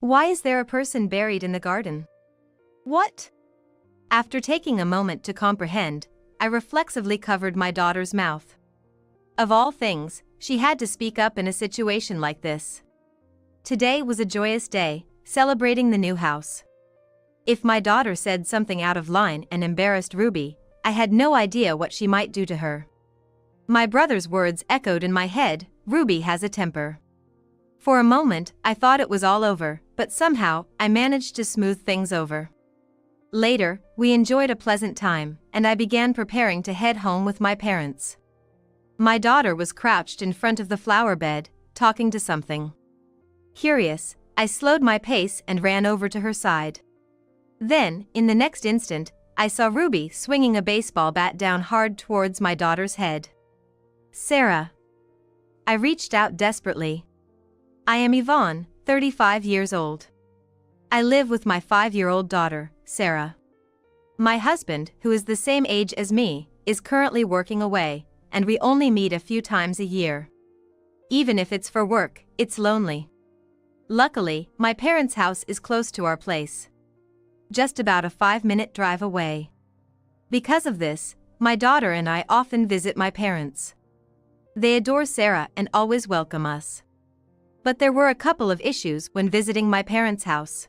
Why is there a person buried in the garden? What? After taking a moment to comprehend, I reflexively covered my daughter's mouth. Of all things, she had to speak up in a situation like this. Today was a joyous day, celebrating the new house. If my daughter said something out of line and embarrassed Ruby, I had no idea what she might do to her. My brother's words echoed in my head, "Ruby has a temper." For a moment, I thought it was all over, but somehow, I managed to smooth things over. Later, we enjoyed a pleasant time, and I began preparing to head home with my parents. My daughter was crouched in front of the flower bed, talking to something. Curious, I slowed my pace and ran over to her side. Then, in the next instant, I saw Ruby swinging a baseball bat down hard towards my daughter's head. "Sarah." I reached out desperately. I am Yvonne, 35 years old. I live with my 5-year-old daughter, Sarah. My husband, who is the same age as me, is currently working away, and we only meet a few times a year. Even if it's for work, it's lonely. Luckily, my parents' house is close to our place. Just about a 5-minute drive away. Because of this, my daughter and I often visit my parents. They adore Sarah and always welcome us. But there were a couple of issues when visiting my parents' house.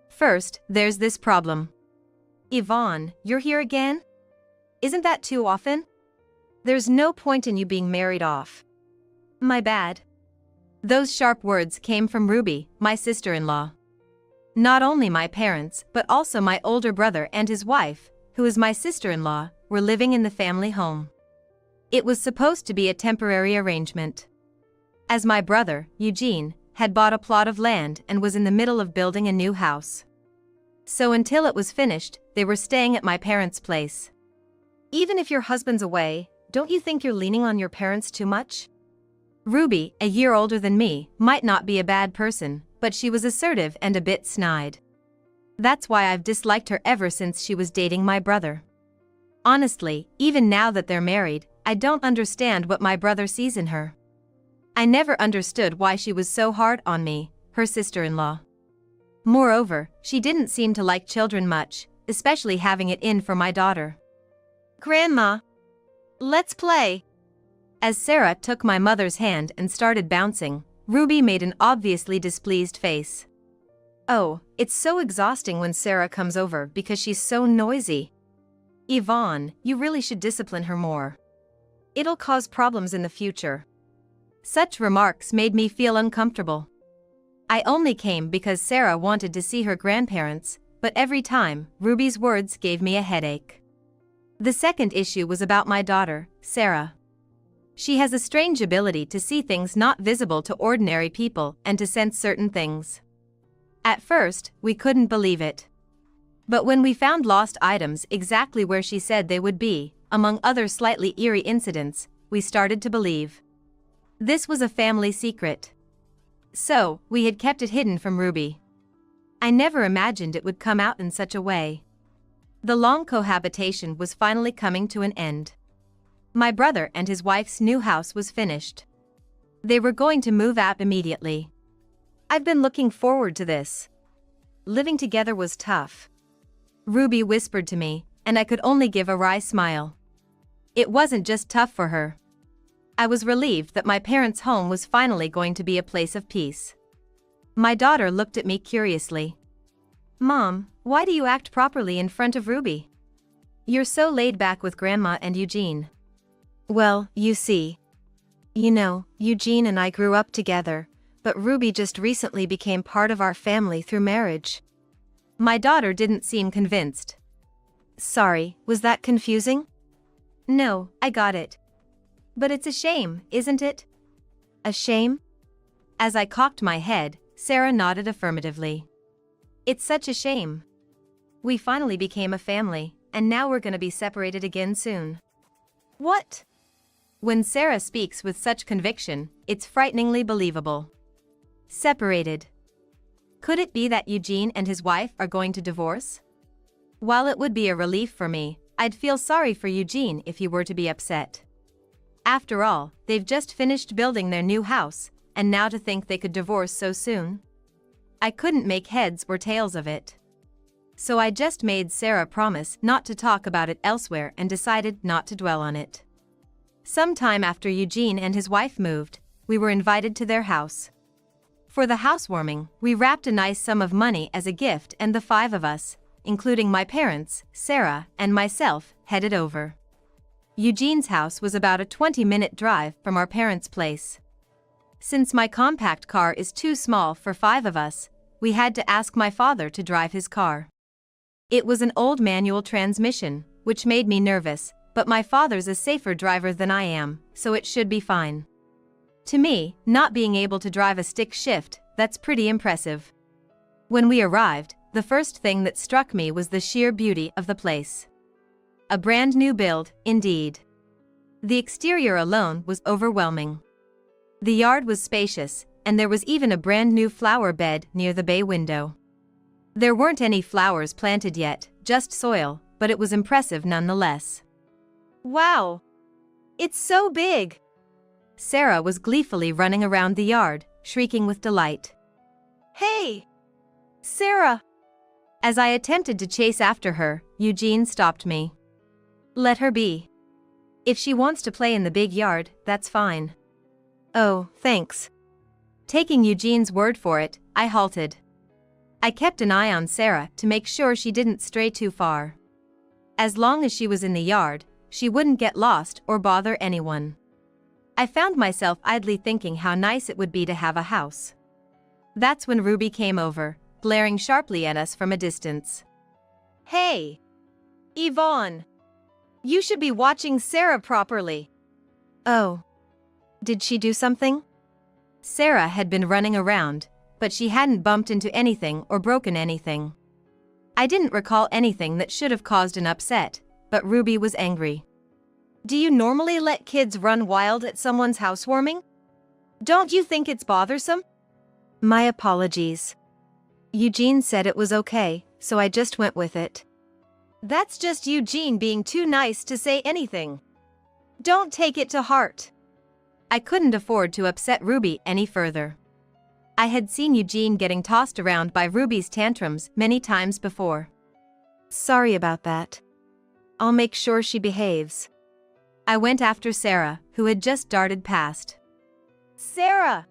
First, there's this problem. "Yvonne, you're here again? Isn't that too often? There's no point in you being married off." "My bad." Those sharp words came from Ruby, my sister-in-law. Not only my parents, but also my older brother and his wife, who is my sister-in-law, were living in the family home. It was supposed to be a temporary arrangement. As my brother, Eugene, had bought a plot of land and was in the middle of building a new house. So until it was finished, they were staying at my parents' place. "Even if your husband's away, don't you think you're leaning on your parents too much?" Ruby, a year older than me, might not be a bad person, but she was assertive and a bit snide. That's why I've disliked her ever since she was dating my brother. Honestly, even now that they're married, I don't understand what my brother sees in her. I never understood why she was so hard on me, her sister-in-law. Moreover, she didn't seem to like children much, especially having it in for my daughter. "Grandma, let's play." As Sarah took my mother's hand and started bouncing, Ruby made an obviously displeased face. "Oh, it's so exhausting when Sarah comes over because she's so noisy. Yvonne, you really should discipline her more. It'll cause problems in the future." Such remarks made me feel uncomfortable. I only came because Sarah wanted to see her grandparents, but every time, Ruby's words gave me a headache. The second issue was about my daughter, Sarah. She has a strange ability to see things not visible to ordinary people and to sense certain things. At first, we couldn't believe it. But when we found lost items exactly where she said they would be, among other slightly eerie incidents, we started to believe. This was a family secret. So, we had kept it hidden from Ruby. I never imagined it would come out in such a way. The long cohabitation was finally coming to an end. My brother and his wife's new house was finished. They were going to move out immediately. I've been looking forward to this. Living together was tough. Ruby whispered to me, and I could only give a wry smile. It wasn't just tough for her. I was relieved that my parents' home was finally going to be a place of peace. My daughter looked at me curiously. "Mom, why do you act properly in front of Ruby? You're so laid back with Grandma and Eugene." "Well, you see. Eugene and I grew up together, but Ruby just recently became part of our family through marriage." My daughter didn't seem convinced. "Sorry, was that confusing?" "No, I got it. But it's a shame, isn't it?" "A shame?" As I cocked my head, Sarah nodded affirmatively. "It's such a shame. We finally became a family, and now we're gonna be separated again soon." "What?" When Sarah speaks with such conviction, it's frighteningly believable. Separated. Could it be that Eugene and his wife are going to divorce? While it would be a relief for me, I'd feel sorry for Eugene if he were to be upset. After all, they've just finished building their new house, and now to think they could divorce so soon. I couldn't make heads or tails of it. So I just made Sarah promise not to talk about it elsewhere and decided not to dwell on it. Sometime after Eugene and his wife moved, we were invited to their house. For the housewarming, we wrapped a nice sum of money as a gift, and the 5 of us, including my parents, Sarah, and myself, headed over. Eugene's house was about a 20-minute drive from our parents' place. Since my compact car is too small for 5 of us, we had to ask my father to drive his car. It was an old manual transmission, which made me nervous, but my father's a safer driver than I am, so it should be fine. To me, not being able to drive a stick shift, that's pretty impressive. When we arrived, the first thing that struck me was the sheer beauty of the place. A brand new build, indeed. The exterior alone was overwhelming. The yard was spacious, and there was even a brand new flower bed near the bay window. There weren't any flowers planted yet, just soil, but it was impressive nonetheless. Wow! It's so big! Sarah was gleefully running around the yard, shrieking with delight. Hey! Sarah! As I attempted to chase after her, Eugene stopped me. Let her be. If she wants to play in the big yard, that's fine. Oh, thanks. Taking Eugene's word for it, I halted. I kept an eye on Sarah to make sure she didn't stray too far. As long as she was in the yard, she wouldn't get lost or bother anyone. I found myself idly thinking how nice it would be to have a house. That's when Ruby came over, glaring sharply at us from a distance. Hey! Yvonne! You should be watching Sarah properly. Oh. Did she do something? Sarah had been running around, but she hadn't bumped into anything or broken anything. I didn't recall anything that should have caused an upset, but Ruby was angry. Do you normally let kids run wild at someone's housewarming? Don't you think it's bothersome? My apologies. Eugene said it was okay, so I just went with it. That's just Eugene being too nice to say anything. Don't take it to heart. I couldn't afford to upset Ruby any further. I had seen Eugene getting tossed around by Ruby's tantrums many times before. Sorry about that. I'll make sure she behaves. I went after Sarah, who had just darted past. Sarah!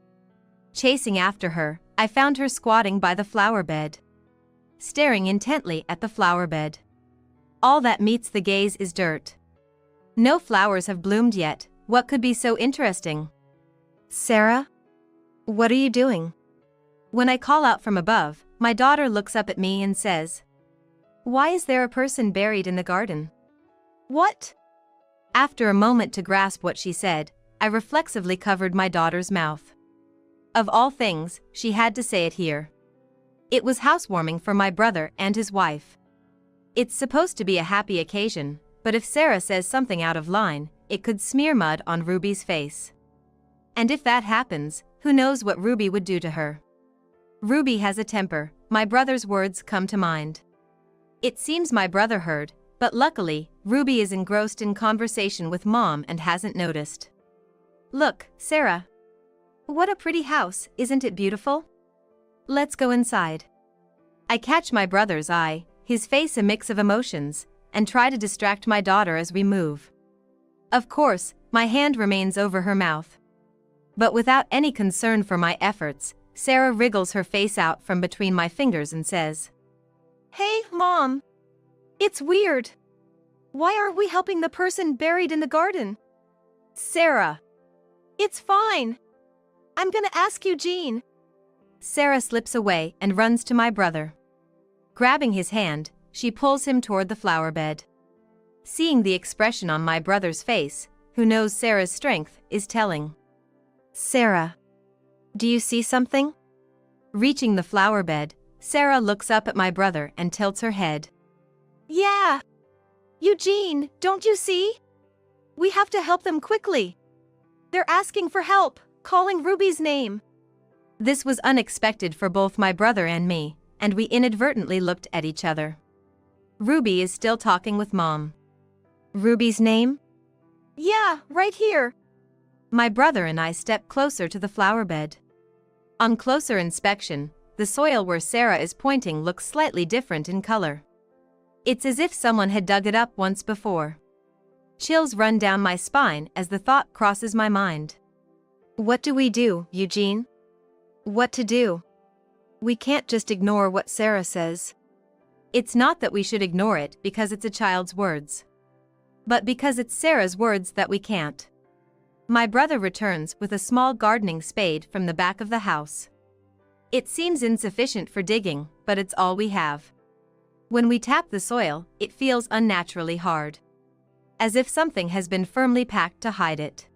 Chasing after her, I found her squatting by the flower bed. Staring intently at the flower bed. All that meets the gaze is dirt. No flowers have bloomed yet. What could be so interesting? Sarah? What are you doing? When I call out from above, my daughter looks up at me and says, "Why is there a person buried in the garden?" What? After a moment to grasp what she said, I reflexively covered my daughter's mouth. Of all things, she had to say it here. It was housewarming for my brother and his wife. It's supposed to be a happy occasion, but if Sarah says something out of line, it could smear mud on Ruby's face. And if that happens, who knows what Ruby would do to her? Ruby has a temper, my brother's words come to mind. It seems my brother heard, but luckily, Ruby is engrossed in conversation with Mom and hasn't noticed. Look, Sarah. What a pretty house, isn't it beautiful? Let's go inside. I catch my brother's eye, his face a mix of emotions, and try to distract my daughter as we move. Of course, my hand remains over her mouth. But without any concern for my efforts, Sarah wriggles her face out from between my fingers and says, "Hey, Mom. It's weird. Why aren't we helping the person buried in the garden?" Sarah. It's fine. I'm gonna ask Eugene. Sarah slips away and runs to my brother. Grabbing his hand, she pulls him toward the flower bed. Seeing the expression on my brother's face, who knows Sarah's strength, is telling. Sarah. Do you see something? Reaching the flower bed, Sarah looks up at my brother and tilts her head. Yeah. Eugene, don't you see? We have to help them quickly. They're asking for help, calling Ruby's name. This was unexpected for both my brother and me, and we inadvertently looked at each other. Ruby is still talking with Mom. Ruby's name? Yeah, right here. My brother and I stepped closer to the flower bed. On closer inspection, the soil where Sarah is pointing looks slightly different in color. It's as if someone had dug it up once before. Chills run down my spine as the thought crosses my mind. What do we do, Eugene? What to do? We can't just ignore what Sarah says. It's not that we should ignore it because it's a child's words, but because it's Sarah's words that we can't. My brother returns with a small gardening spade from the back of the house. It seems insufficient for digging, but it's all we have. When we tap the soil, it feels unnaturally hard, as if something has been firmly packed to hide it.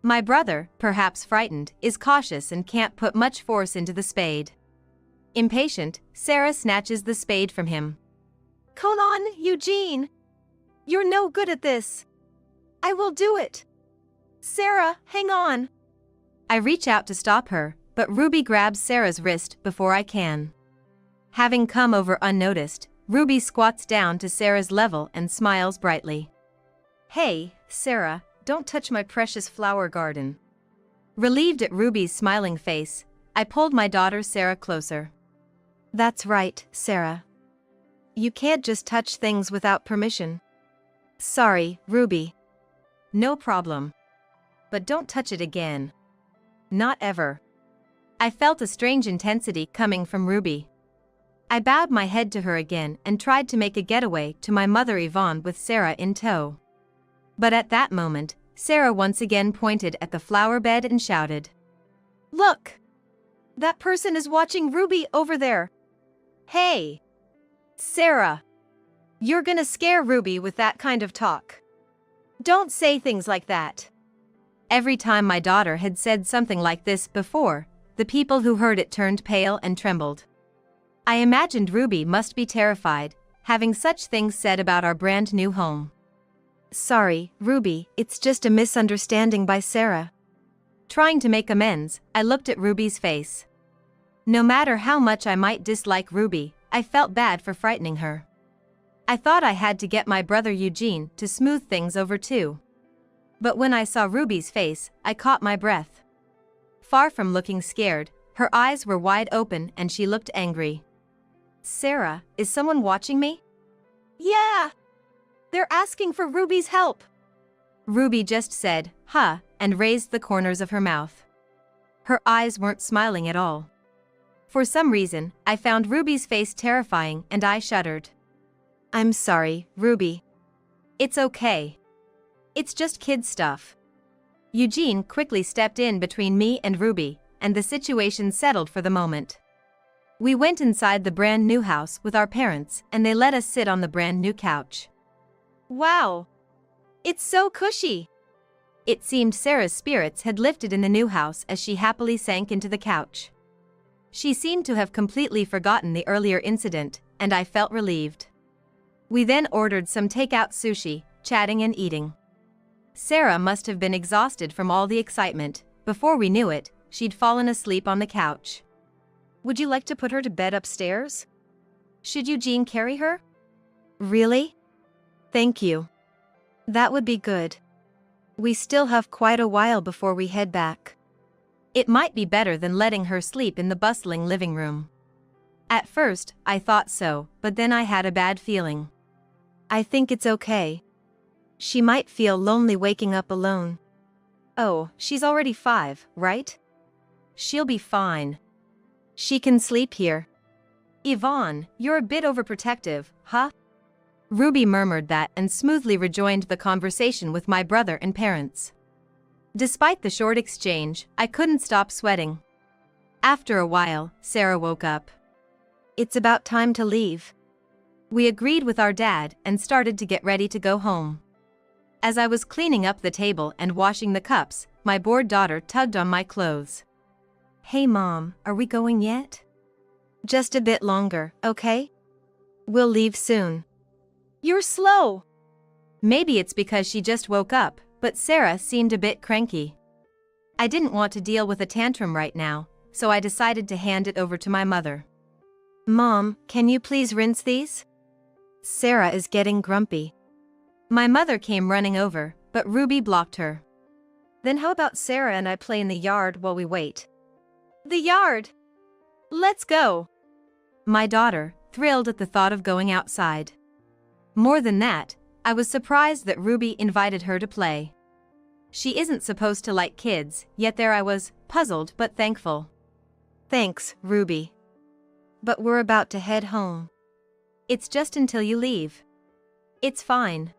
My brother, perhaps frightened, is cautious and can't put much force into the spade. Impatient, Sarah snatches the spade from him. Come on, Eugene! You're no good at this. I will do it. Sarah, hang on. I reach out to stop her, but Ruby grabs Sarah's wrist before I can. Having come over unnoticed, Ruby squats down to Sarah's level and smiles brightly. Hey, Sarah, don't touch my precious flower garden. Relieved at Ruby's smiling face, I pulled my daughter Sarah closer. That's right, Sarah. You can't just touch things without permission. Sorry, Ruby. No problem. But don't touch it again. Not ever. I felt a strange intensity coming from Ruby. I bowed my head to her again and tried to make a getaway to my mother Yvonne with Sarah in tow. But at that moment, Sarah once again pointed at the flower bed and shouted, "Look! That person is watching Ruby over there! Hey! Sarah! You're gonna scare Ruby with that kind of talk. Don't say things like that." Every time my daughter had said something like this before, the people who heard it turned pale and trembled. I imagined Ruby must be terrified, having such things said about our brand new home. Sorry, Ruby, it's just a misunderstanding by Sarah. Trying to make amends, I looked at Ruby's face. No matter how much I might dislike Ruby, I felt bad for frightening her. I thought I had to get my brother Eugene to smooth things over too. But when I saw Ruby's face, I caught my breath. Far from looking scared, her eyes were wide open and she looked angry. Sarah, is someone watching me? Yeah! They're asking for Ruby's help. Ruby just said, huh, and raised the corners of her mouth. Her eyes weren't smiling at all. For some reason, I found Ruby's face terrifying and I shuddered. I'm sorry, Ruby. It's okay. It's just kid stuff. Eugene quickly stepped in between me and Ruby, and the situation settled for the moment. We went inside the brand new house with our parents and they let us sit on the brand new couch. Wow! It's so cushy! It seemed Sarah's spirits had lifted in the new house as she happily sank into the couch. She seemed to have completely forgotten the earlier incident, and I felt relieved. We then ordered some takeout sushi, chatting and eating. Sarah must have been exhausted from all the excitement. Before we knew it, she'd fallen asleep on the couch. Would you like to put her to bed upstairs? Should Eugene carry her? Really? Thank you. That would be good. We still have quite a while before we head back. It might be better than letting her sleep in the bustling living room. At first, I thought so, but then I had a bad feeling. I think it's okay. She might feel lonely waking up alone. Oh, she's already 5, right? She'll be fine. She can sleep here. Yvonne, you're a bit overprotective, huh? Ruby murmured that and smoothly rejoined the conversation with my brother and parents. Despite the short exchange, I couldn't stop sweating. After a while, Sarah woke up. It's about time to leave. We agreed with our dad and started to get ready to go home. As I was cleaning up the table and washing the cups, my bored daughter tugged on my clothes. Hey Mom, are we going yet? Just a bit longer, okay? We'll leave soon. You're slow. Maybe it's because she just woke up, but Sarah seemed a bit cranky. I didn't want to deal with a tantrum right now, so I decided to hand it over to my mother. Mom, can you please rinse these? Sarah is getting grumpy. My mother came running over, but Ruby blocked her. Then how about Sarah and I play in the yard while we wait? The yard? Let's go. My daughter, thrilled at the thought of going outside. More than that, I was surprised that Ruby invited her to play. She isn't supposed to like kids, yet there I was, puzzled but thankful. Thanks, Ruby. But we're about to head home. It's just until you leave. It's fine.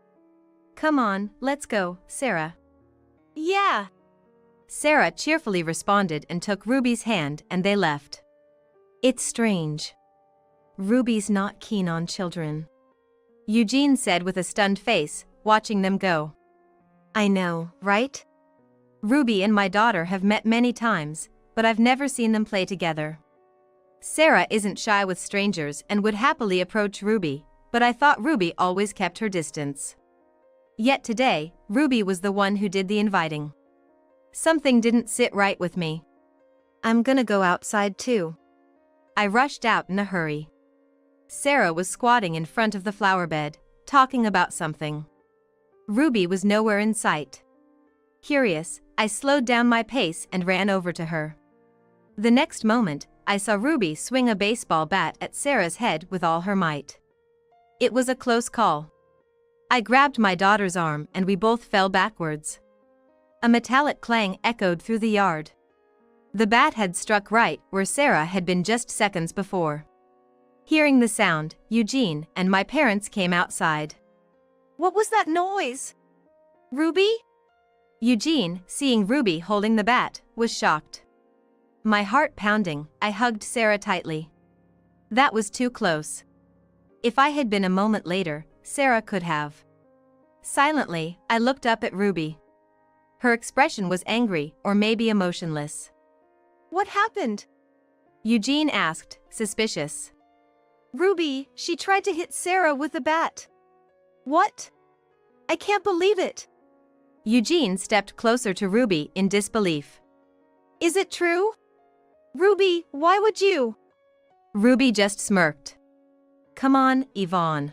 Come on, let's go, Sarah. Yeah. Sarah cheerfully responded and took Ruby's hand, and they left. It's strange. Ruby's not keen on children, Eugene said with a stunned face, watching them go. I know, right? Ruby and my daughter have met many times, but I've never seen them play together. Sarah isn't shy with strangers and would happily approach Ruby, but I thought Ruby always kept her distance. Yet today, Ruby was the one who did the inviting. Something didn't sit right with me. I'm gonna go outside too. I rushed out in a hurry. Sarah was squatting in front of the flower bed, talking about something. Ruby was nowhere in sight. Curious, I slowed down my pace and ran over to her. The next moment, I saw Ruby swing a baseball bat at Sarah's head with all her might. It was a close call. I grabbed my daughter's arm and we both fell backwards. A metallic clang echoed through the yard. The bat had struck right where Sarah had been just seconds before. Hearing the sound, Eugene and my parents came outside. What was that noise? Ruby? Eugene, seeing Ruby holding the bat, was shocked. My heart pounding, I hugged Sarah tightly. That was too close. If I had been a moment later, Sarah could have. Silently, I looked up at Ruby. Her expression was angry or maybe emotionless. What happened? Eugene asked, suspicious. Ruby, she tried to hit Sarah with the bat. What? I can't believe it. Eugene stepped closer to Ruby in disbelief. Is it true? Ruby, why would you? Ruby just smirked. Come on, Yvonne.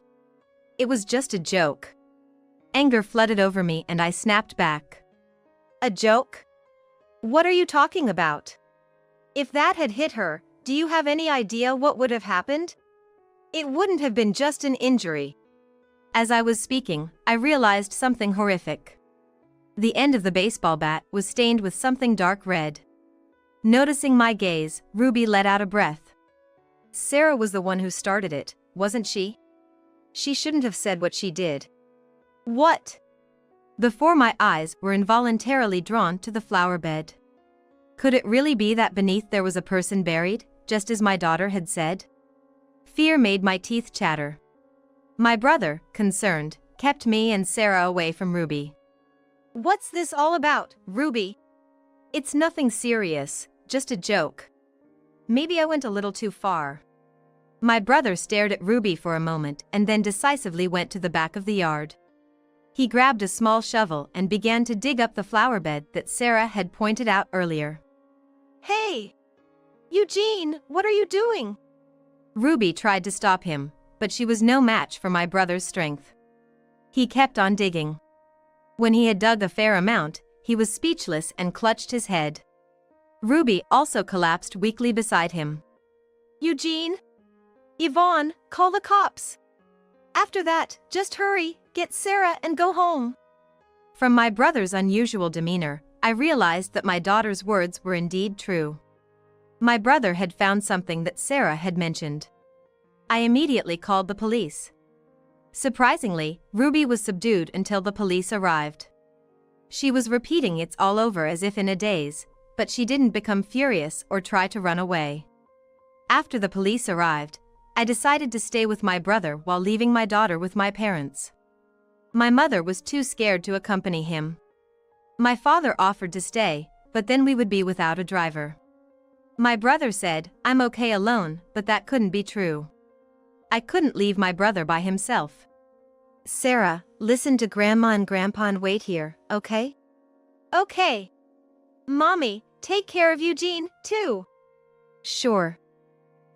It was just a joke. Anger flooded over me and I snapped back. A joke? What are you talking about? If that had hit her, do you have any idea what would have happened? It wouldn't have been just an injury. As I was speaking, I realized something horrific. The end of the baseball bat was stained with something dark red. Noticing my gaze, Ruby let out a breath. Sarah was the one who started it, wasn't she? She shouldn't have said what she did. What? Before my eyes were involuntarily drawn to the flower bed. Could it really be that beneath there was a person buried, just as my daughter had said? Fear made my teeth chatter. My brother, concerned, kept me and Sarah away from Ruby. What's this all about, Ruby? It's nothing serious, just a joke. Maybe I went a little too far. My brother stared at Ruby for a moment and then decisively went to the back of the yard. He grabbed a small shovel and began to dig up the flower bed that Sarah had pointed out earlier. Hey! Eugene, what are you doing? Ruby tried to stop him, but she was no match for my brother's strength. He kept on digging. When he had dug a fair amount, he was speechless and clutched his head. Ruby also collapsed weakly beside him. Eugene? Yvonne, call the cops. After that, just hurry, get Sarah and go home. From my brother's unusual demeanor, I realized that my daughter's words were indeed true. My brother had found something that Sarah had mentioned. I immediately called the police. Surprisingly, Ruby was subdued until the police arrived. She was repeating "it's all over" as if in a daze, but she didn't become furious or try to run away. After the police arrived, I decided to stay with my brother while leaving my daughter with my parents. My mother was too scared to accompany him. My father offered to stay, but then we would be without a driver. My brother said, I'm okay alone, but that couldn't be true. I couldn't leave my brother by himself. Sarah, listen to Grandma and Grandpa and wait here, okay? Okay. Mommy, take care of Eugene, too. Sure.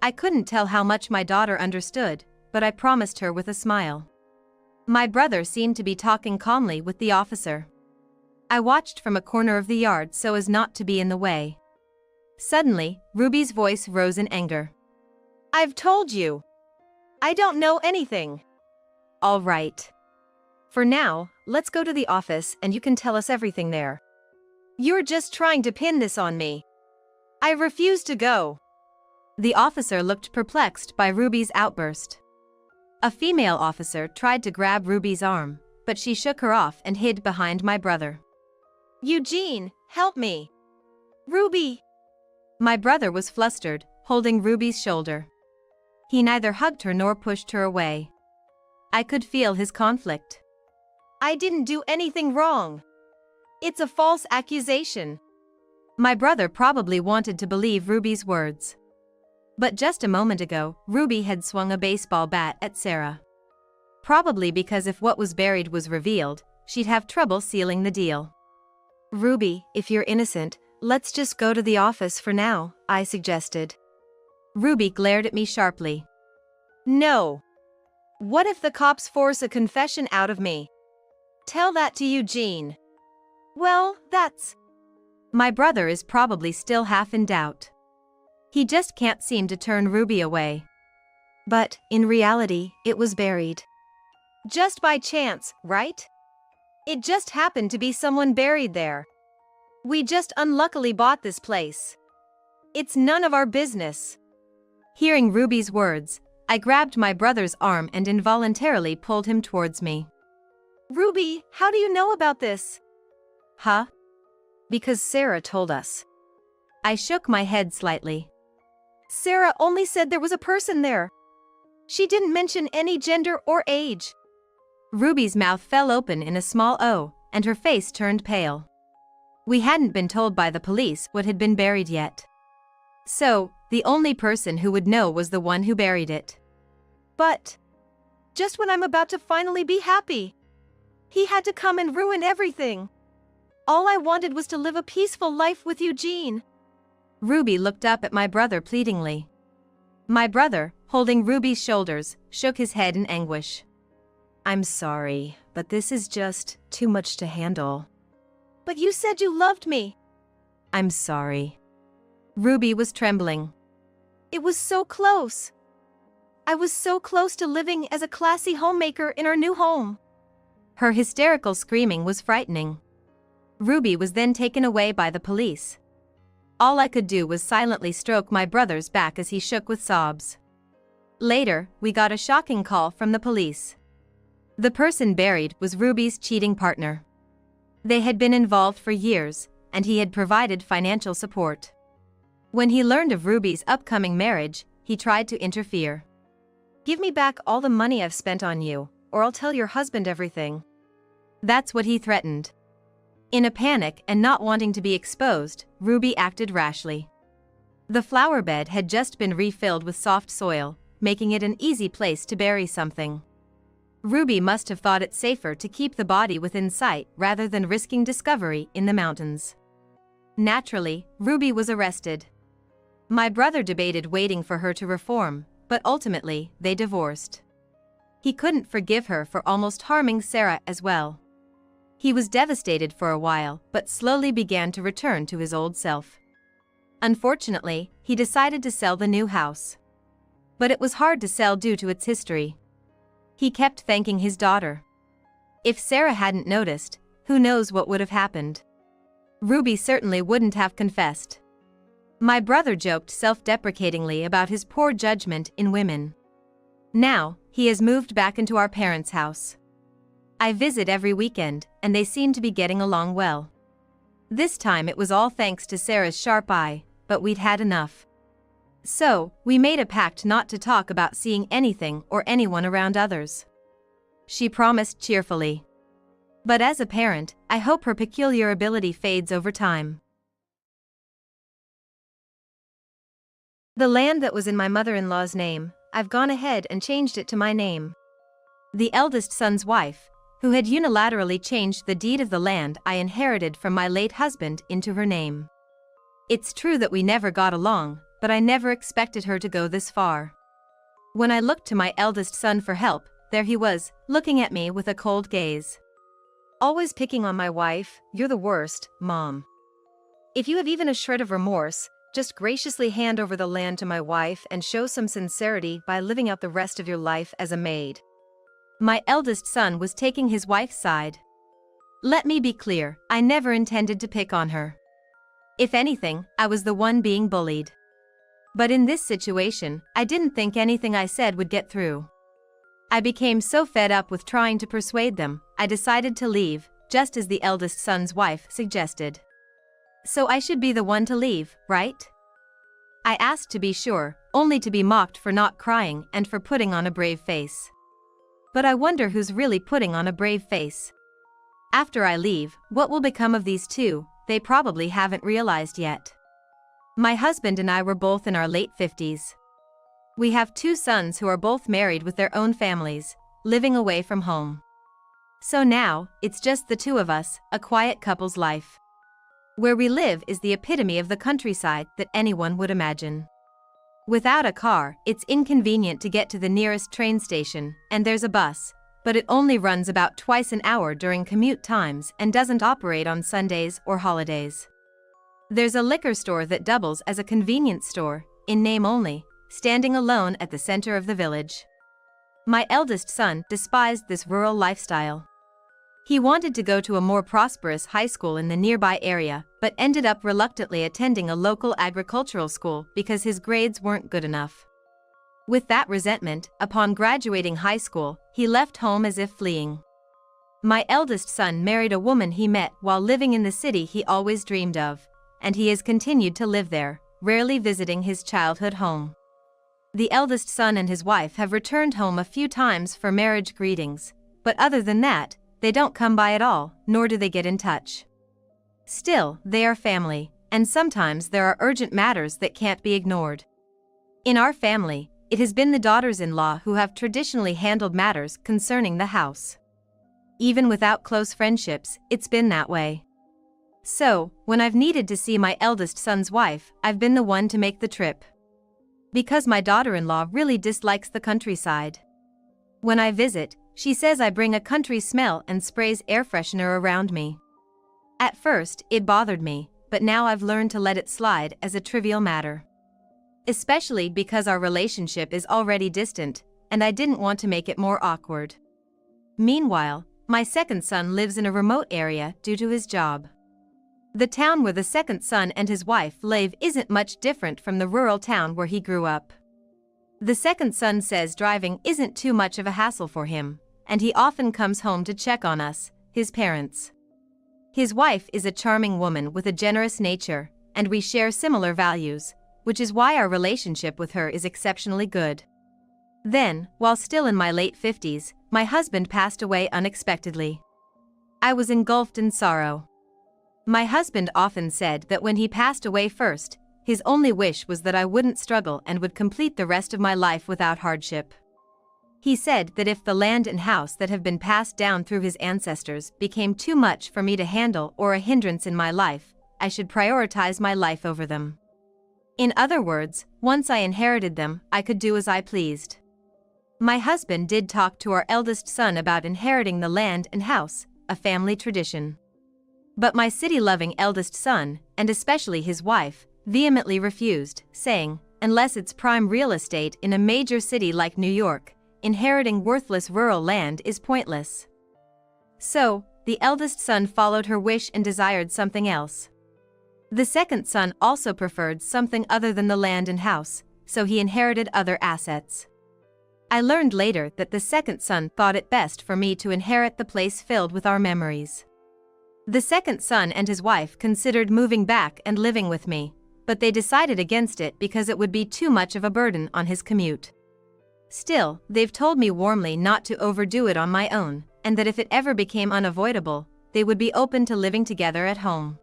I couldn't tell how much my daughter understood, but I promised her with a smile. My brother seemed to be talking calmly with the officer. I watched from a corner of the yard so as not to be in the way. Suddenly, Ruby's voice rose in anger. I've told you. I don't know anything. All right. For now, let's go to the office and you can tell us everything there. You're just trying to pin this on me. I refuse to go. The officer looked perplexed by Ruby's outburst. A female officer tried to grab Ruby's arm, but she shook her off and hid behind my brother. Eugene, help me. Ruby. My brother was flustered, holding Ruby's shoulder. He neither hugged her nor pushed her away. I could feel his conflict. I didn't do anything wrong. It's a false accusation. My brother probably wanted to believe Ruby's words. But just a moment ago, Ruby had swung a baseball bat at Sarah. Probably because if what was buried was revealed, she'd have trouble sealing the deal. Ruby, if you're innocent, let's just go to the office for now, I suggested. Ruby glared at me sharply. No. What if the cops force a confession out of me? Tell that to Eugene. Well, that's... My brother is probably still half in doubt. He just can't seem to turn Ruby away. But, in reality, it was buried. Just by chance, right? It just happened to be someone buried there. We just unluckily bought this place. It's none of our business. Hearing Ruby's words, I grabbed my brother's arm and involuntarily pulled him towards me. Ruby, how do you know about this? Huh? Because Sarah told us. I shook my head slightly. Sarah only said there was a person there. She didn't mention any gender or age. Ruby's mouth fell open in a small O, and her face turned pale. We hadn't been told by the police what had been buried yet. So, the only person who would know was the one who buried it. But, just when I'm about to finally be happy, he had to come and ruin everything. All I wanted was to live a peaceful life with Eugene. Ruby looked up at my brother pleadingly. My brother, holding Ruby's shoulders, shook his head in anguish. I'm sorry, but this is just too much to handle. But you said you loved me. I'm sorry. Ruby was trembling. It was so close. I was so close to living as a classy homemaker in our new home. Her hysterical screaming was frightening. Ruby was then taken away by the police. All I could do was silently stroke my brother's back as he shook with sobs. Later, we got a shocking call from the police. The person buried was Ruby's cheating partner. They had been involved for years, and he had provided financial support. When he learned of Ruby's upcoming marriage, he tried to interfere. Give me back all the money I've spent on you, or I'll tell your husband everything. That's what he threatened. In a panic and not wanting to be exposed, Ruby acted rashly. The flower bed had just been refilled with soft soil, making it an easy place to bury something. Ruby must have thought it safer to keep the body within sight rather than risking discovery in the mountains. Naturally, Ruby was arrested. My brother debated waiting for her to reform, but ultimately, they divorced. He couldn't forgive her for almost harming Sarah as well. He was devastated for a while, but slowly began to return to his old self. Unfortunately, he decided to sell the new house. But it was hard to sell due to its history. He kept thanking his daughter. If Sarah hadn't noticed, who knows what would have happened. Ruby certainly wouldn't have confessed. My brother joked self-deprecatingly about his poor judgment in women. Now, he has moved back into our parents' house. I visit every weekend, and they seem to be getting along well. This time it was all thanks to Sarah's sharp eye, but we'd had enough. So, we made a pact not to talk about seeing anything or anyone around others. She promised cheerfully. But as a parent, I hope her peculiar ability fades over time. The land that was in my mother-in-law's name, I've gone ahead and changed it to my name. The eldest son's wife, who had unilaterally changed the deed of the land I inherited from my late husband into her name. It's true that we never got along, but I never expected her to go this far. When I looked to my eldest son for help, there he was, looking at me with a cold gaze. Always picking on my wife, you're the worst, Mom. If you have even a shred of remorse, Just graciously hand over the land to my wife and show some sincerity by living out the rest of your life as a maid. My eldest son was taking his wife's side. Let me be clear, I never intended to pick on her. If anything, I was the one being bullied. But in this situation, I didn't think anything I said would get through. I became so fed up with trying to persuade them, I decided to leave, just as the eldest son's wife suggested. So I should be the one to leave, right? I asked to be sure, only to be mocked for not crying and for putting on a brave face. But I wonder who's really putting on a brave face. After I leave, what will become of these two? They probably haven't realized yet. My husband and I were both in our late 50s. We have 2 sons who are both married with their own families, living away from home. So now, it's just the 2 of us, a quiet couple's life. Where we live is the epitome of the countryside that anyone would imagine. Without a car, it's inconvenient to get to the nearest train station, and there's a bus, but it only runs about twice an hour during commute times and doesn't operate on Sundays or holidays. There's a liquor store that doubles as a convenience store, in name only, standing alone at the center of the village. My eldest son despised this rural lifestyle. He wanted to go to a more prosperous high school in the nearby area, but ended up reluctantly attending a local agricultural school because his grades weren't good enough. With that resentment, upon graduating high school, he left home as if fleeing. My eldest son married a woman he met while living in the city he always dreamed of, and he has continued to live there, rarely visiting his childhood home. The eldest son and his wife have returned home a few times for marriage greetings, but other than that, they don't come by at all, nor do they get in touch. Still, they are family, and sometimes there are urgent matters that can't be ignored. In our family, it has been the daughters-in-law who have traditionally handled matters concerning the house. Even without close friendships, it's been that way. So, when I've needed to see my eldest son's wife, I've been the one to make the trip. Because my daughter-in-law really dislikes the countryside. When I visit, she says I bring a country smell and sprays air freshener around me. At first, it bothered me, but now I've learned to let it slide as a trivial matter. Especially because our relationship is already distant, and I didn't want to make it more awkward. Meanwhile, my second son lives in a remote area due to his job. The town where the second son and his wife live isn't much different from the rural town where he grew up. The second son says driving isn't too much of a hassle for him, and he often comes home to check on us, his parents. His wife is a charming woman with a generous nature, and we share similar values, which is why our relationship with her is exceptionally good. Then, while still in my late 50s, my husband passed away unexpectedly. I was engulfed in sorrow. My husband often said that when he passed away first, his only wish was that I wouldn't struggle and would complete the rest of my life without hardship. He said that if the land and house that have been passed down through his ancestors became too much for me to handle or a hindrance in my life, I should prioritize my life over them. In other words, once I inherited them, I could do as I pleased. My husband did talk to our eldest son about inheriting the land and house, a family tradition. But my city-loving eldest son, and especially his wife, vehemently refused, saying, unless it's prime real estate in a major city like New York, inheriting worthless rural land is pointless. So, the eldest son followed her wish and desired something else. The second son also preferred something other than the land and house, so he inherited other assets. I learned later that the second son thought it best for me to inherit the place filled with our memories. The second son and his wife considered moving back and living with me, but they decided against it because it would be too much of a burden on his commute. Still, they've told me warmly not to overdo it on my own, and that if it ever became unavoidable, they would be open to living together at home.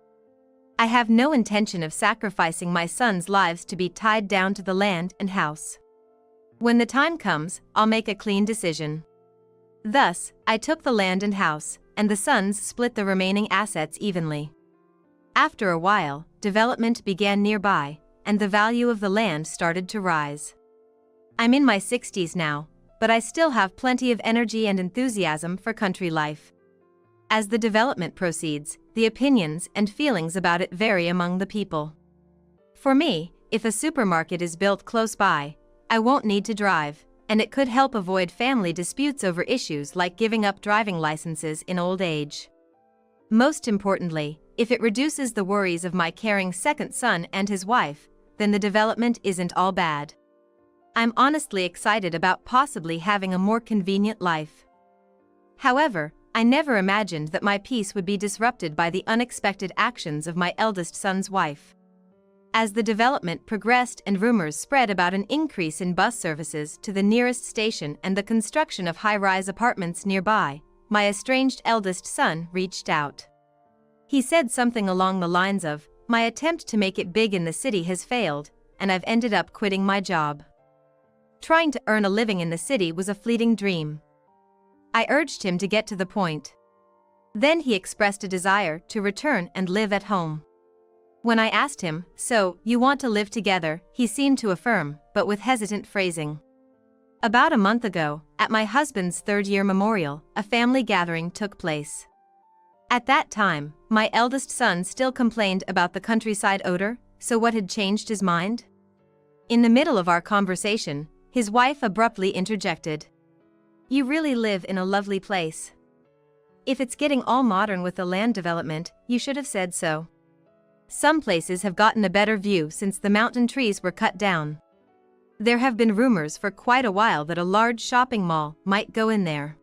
I have no intention of sacrificing my sons' lives to be tied down to the land and house. When the time comes, I'll make a clean decision. Thus, I took the land and house, and the sons split the remaining assets evenly. After a while, development began nearby, and the value of the land started to rise. I'm in my 60s now, but I still have plenty of energy and enthusiasm for country life. As the development proceeds, the opinions and feelings about it vary among the people. For me, if a supermarket is built close by, I won't need to drive, and it could help avoid family disputes over issues like giving up driving licenses in old age. Most importantly, if it reduces the worries of my caring second son and his wife, then the development isn't all bad. I'm honestly excited about possibly having a more convenient life. However, I never imagined that my peace would be disrupted by the unexpected actions of my eldest son's wife. As the development progressed and rumors spread about an increase in bus services to the nearest station and the construction of high-rise apartments nearby, my estranged eldest son reached out. He said something along the lines of, "My attempt to make it big in the city has failed, and I've ended up quitting my job. Trying to earn a living in the city was a fleeting dream." I urged him to get to the point. Then he expressed a desire to return and live at home. When I asked him, "So, you want to live together?" he seemed to affirm, but with hesitant phrasing. About a month ago, at my husband's third-year memorial, a family gathering took place. At that time, my eldest son still complained about the countryside odor, so what had changed his mind? In the middle of our conversation, his wife abruptly interjected. "You really live in a lovely place. If it's getting all modern with the land development, you should have said so. Some places have gotten a better view since the mountain trees were cut down. There have been rumors for quite a while that a large shopping mall might go in there."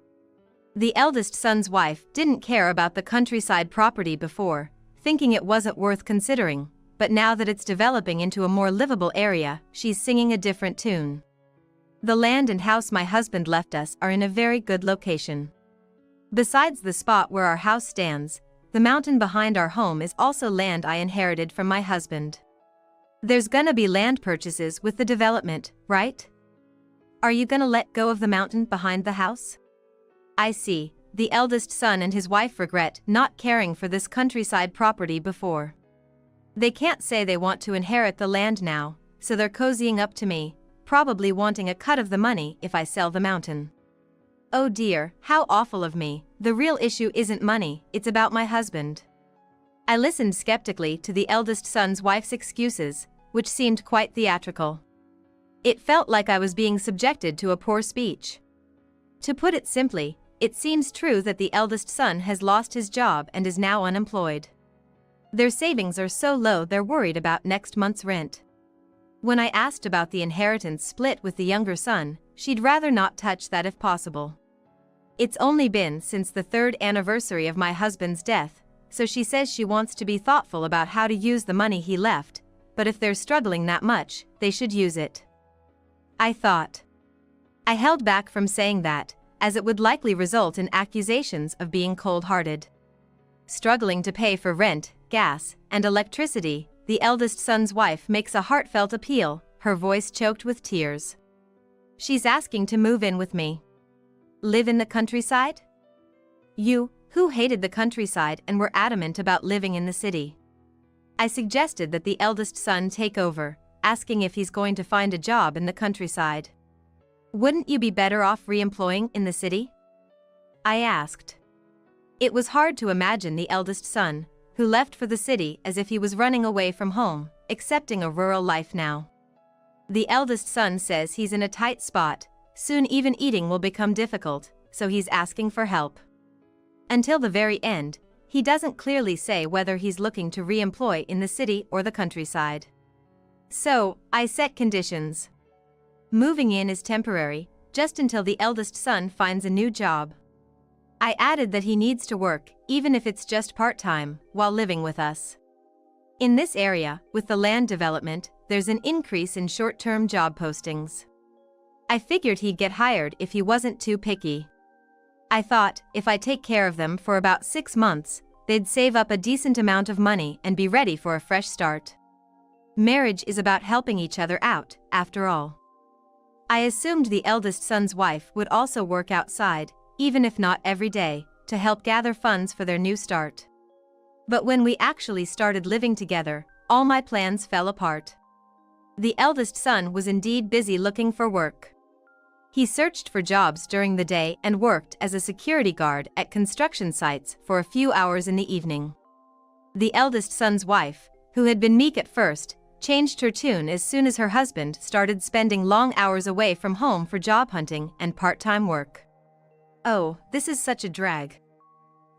The eldest son's wife didn't care about the countryside property before, thinking it wasn't worth considering, but now that it's developing into a more livable area, she's singing a different tune. The land and house my husband left us are in a very good location. Besides the spot where our house stands, the mountain behind our home is also land I inherited from my husband. There's gonna be land purchases with the development, right? Are you gonna let go of the mountain behind the house? I see, the eldest son and his wife regret not caring for this countryside property before. They can't say they want to inherit the land now, so they're cozying up to me, probably wanting a cut of the money if I sell the mountain. Oh dear, how awful of me. The real issue isn't money, it's about my husband. I listened skeptically to the eldest son's wife's excuses, which seemed quite theatrical. It felt like I was being subjected to a poor speech. To put it simply, it seems true that the eldest son has lost his job and is now unemployed. Their savings are so low they're worried about next month's rent. When I asked about the inheritance split with the younger son, she'd rather not touch that if possible. It's only been since the 3rd anniversary of my husband's death, so she says she wants to be thoughtful about how to use the money he left, but if they're struggling that much, they should use it. I thought. I held back from saying that, as it would likely result in accusations of being cold-hearted. Struggling to pay for rent, gas, and electricity, the eldest son's wife makes a heartfelt appeal, her voice choked with tears. She's asking to move in with me. Live in the countryside? You, who hated the countryside and were adamant about living in the city. I suggested that the eldest son take over, asking if he's going to find a job in the countryside. Wouldn't you be better off re-employing in the city? I asked. It was hard to imagine the eldest son, who left for the city as if he was running away from home, accepting a rural life now. The eldest son says he's in a tight spot, soon even eating will become difficult, so he's asking for help. Until the very end, he doesn't clearly say whether he's looking to re-employ in the city or the countryside. So, I set conditions. Moving in is temporary, just until the eldest son finds a new job. I added that he needs to work, even if it's just part-time, while living with us. In this area, with the land development, there's an increase in short-term job postings. I figured he'd get hired if he wasn't too picky. I thought, if I take care of them for about 6 months, they'd save up a decent amount of money and be ready for a fresh start. Marriage is about helping each other out, after all. I assumed the eldest son's wife would also work outside, even if not every day, to help gather funds for their new start. But when we actually started living together, all my plans fell apart. The eldest son was indeed busy looking for work. He searched for jobs during the day and worked as a security guard at construction sites for a few hours in the evening. The eldest son's wife, who had been meek at first, changed her tune as soon as her husband started spending long hours away from home for job hunting and part-time work. Oh, this is such a drag.